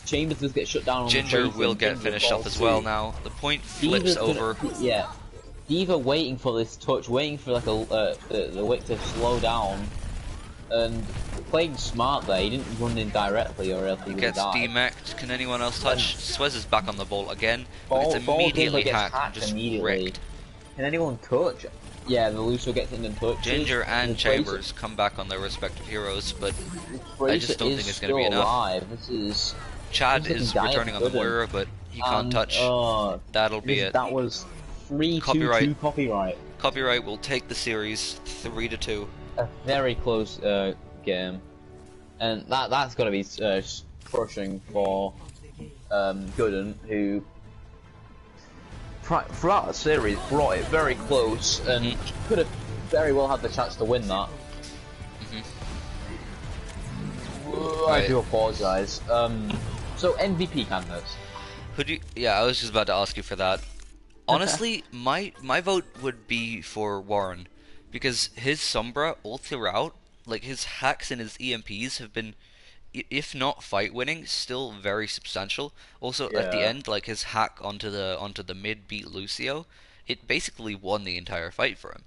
Chambers just get shut down on Ginger the Tracer, will and get Ginger finished falls off as too. well now. The point flips Diva's over. Yeah. Diva waiting for this touch, waiting for like the wick to slow down, and playing smart there. He didn't run in directly, or else he would have Gets died. demacked. Can anyone else touch? Swez is back on the ball again, but Ball it's Diva immediately gets hacked and just immediately. wrecked. Can anyone touch? Yeah, the Lucio gets in and touches. Ginger and the Tracer- Chambers come back on their respective heroes, but the I just Tracer don't is think it's going to be still enough. alive. This is. Chad Looks like is he died returning on the Goodn't. Moira, but he can't And, touch. That'll be it. That was 3-2-2 Copyright. copyright. Copyright will take the series 3-2. A very close game, and that's got to be crushing for Goodn't, who throughout the series brought it very close and could have very well had the chance to win that. I do apologise. So MVP candidates. Yeah, I was just about to ask you for that. Honestly, my vote would be for Warren, because his Sombra all throughout, like his hacks and his EMPs have been, if not fight winning, still very substantial. Also at the Yeah. end, like his hack onto the mid beat Lucio, it basically won the entire fight for him.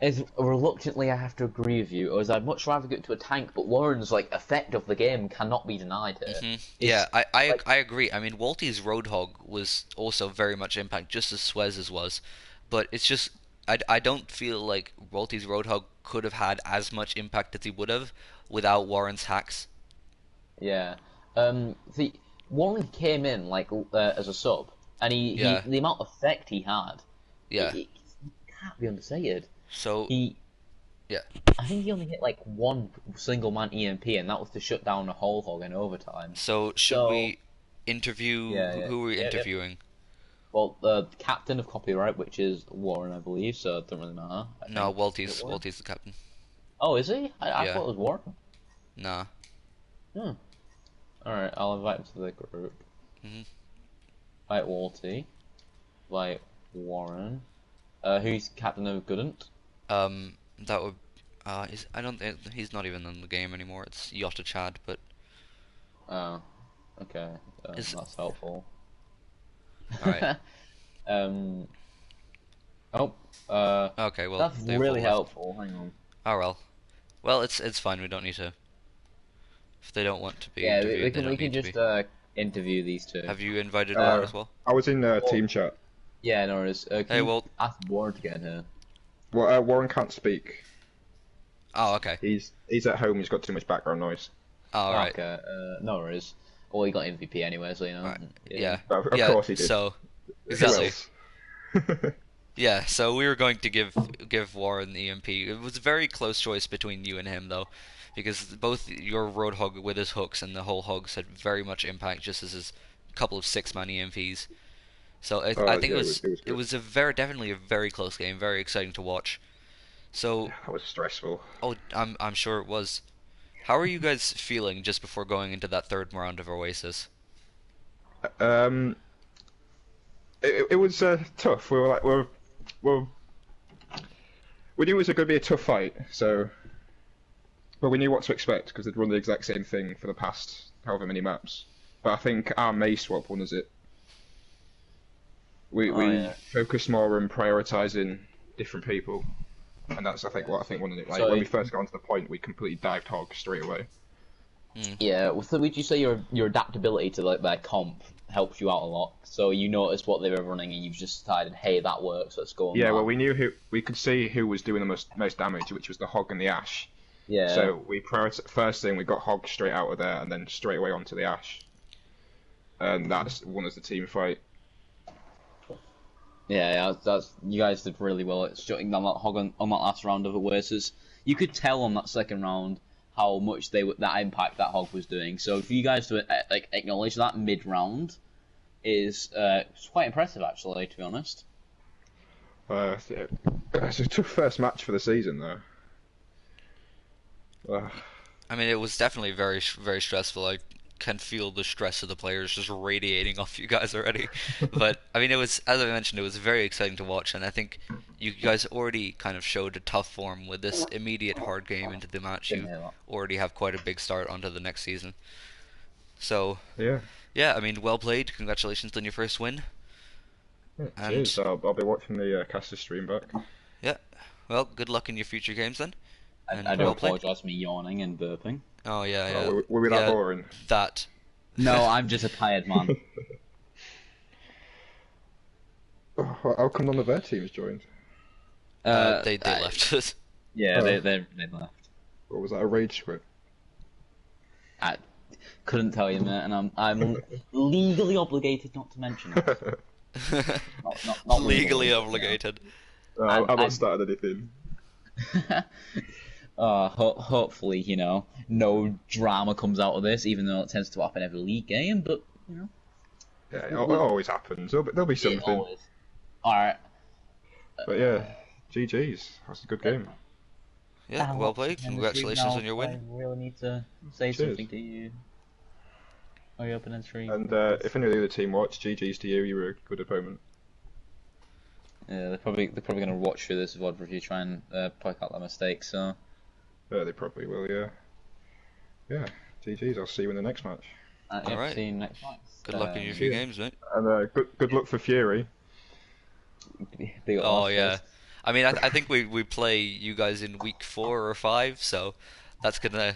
As reluctantly I have to agree with you, as I'd much rather get to a tank, but Warren's like effect of the game cannot be denied here. Yeah, I agree. I mean, Walty's Roadhog was also very much impact, just as Swez's was, but it's just I don't feel like Walty's Roadhog could have had as much impact as he would have without Warren's hacks. Yeah. Warren came in like as a sub, and he the amount of effect he had, it can't be understated. So I think he only hit like one single man EMP, and that was to shut down a whole hog in overtime. So should we interview? Who are we Yeah. interviewing? Well, the captain of copyright, which is Warren, I believe, so it doesn't really matter. No, Walty's the captain. Oh, is he? I Yeah. thought it was Warren. Nah. Alright, I'll invite him to the group. Invite Walty. Invite Warren. Who's captain of Goodn't? That would. I don't think he's not even in the game anymore. It's Yotta Chad, but. Oh, okay. That's helpful. Alright. Okay, well. That's they've really all left. helpful. Hang on. Oh well. Well, it's fine. We don't need to. If they don't want to be Yeah, interviewed, we they can don't need just to interview these two. be. Have you invited Warren as well? I was in team chat. Yeah, no worries. Can Hey, you well- ask Warren to get in here. Well, Warren can't speak. Oh, okay. He's at home. He's got too much background noise. Oh, alright. Okay, no worries. Well, he got MVP anyway, so you know. Right. Yeah. Of yeah, course he did. So, Who exactly. else? Yeah, so we were going to give Warren the EMP. It was a very close choice between you and him though, because both your Roadhog with his hooks and the whole hogs had very much impact, just as his couple of six-man EMPs. So I think Yeah, it was it good. was a very definitely a very close game, very exciting to watch. So, Yeah, that was stressful. oh, I'm sure it was. How are you guys feeling just before going into that third round of Oasis? Um, it was tough. We were like, we're, we knew it was going to be a tough fight, so, but we knew what to expect because they'd run the exact same thing for the past however many maps. But I think our May swap won us it. Oh We yeah. focused more on prioritizing different people, and that's I think what I think won it. Like So when we first got onto the point, we completely dived hog straight away. yeah, well, so would you say your adaptability to like their comp helps you out a lot? So you noticed what they were running and you've just decided, hey, that works, let's go on Yeah, that. well, we knew who we could see who was doing the most damage, which was the hog and the ash. Yeah. So we first thing we got hog straight out of there, and then straight away onto the ash, and that's won us the team fight. Yeah, that's you guys did really well at shutting down that hog on that last round of Oasis. You could tell on that second round how much that impact that hog was doing. So for you guys to like acknowledge that mid round is it's quite impressive actually, to be honest. Yeah, it's a tough first match for the season, though. I mean, it was definitely very stressful. I can feel the stress of the players just radiating off you guys already. But I mean, it was, as I mentioned, it was very exciting to watch, and I think you guys already kind of showed a tough form with this immediate hard game into the match. Didn't You hear that. already have quite a big start onto the next season. So Yeah. yeah, I mean, well played. Congratulations on your first win. Yeah, And cheers. I'll be watching the caster stream back. yeah, well, good luck in your future games then, and I do well played. apologise for me yawning and burping. Oh yeah, Oh, yeah, were we that yeah, boring? that. No, I'm just a tired man. Oh, how come none of their teams joined? They left us. Yeah, Oh. they left. Or was that a rage quit? I couldn't tell you, mate, and I'm legally obligated not to mention it. Not Legally obligated. I've I'm- not started anything. Hopefully, no drama comes out of this, even though it tends to happen every league game. But Yeah, it always happens. There'll be something. always. All right. But yeah, GG's. That's a good game. Yeah, well played. Congratulations on your win. I really need to say Cheers. something to you. Are you open and stream? And if any of the other team watch, GG's to you. You were a good opponent. Yeah, they're probably gonna watch through this VOD review, try and point out their mistakes. So Yeah, they probably will. Yeah. Yeah. GG's. I'll see you in the next match. yeah, Alright. see you next night. Good luck in your few games, mate. And good luck for Fury. Big up Oh us yeah, first. I mean, I think we play you guys in week 4 or 5, so that's gonna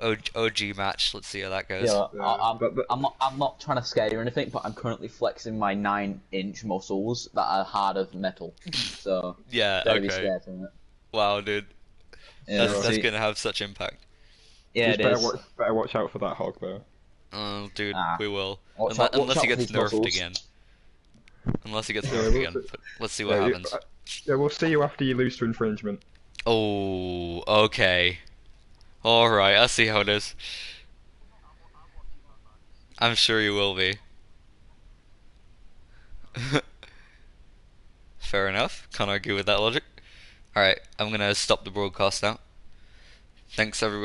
OG match. Let's see how that goes. Yeah, but- I'm not trying to scare you or anything, but I'm currently flexing my 9-inch muscles that are hard as metal. So Yeah, don't be okay. scared from it. Wow, dude, Yeah, that's see- gonna have such impact. yeah, Just it is. better watch out for that hog though. Oh, dude, Ah. we will. Watch out Unless he for gets these nerfed muscles. again. Unless he gets Yeah, nerfed we'll again. see. But let's see what Yeah, happens. Yeah, we'll see you after you lose to infringement. Oh, okay. Alright, I'll see how it is. I'm sure you will be. Fair enough. Can't argue with that logic. Alright, I'm gonna stop the broadcast now. Thanks everyone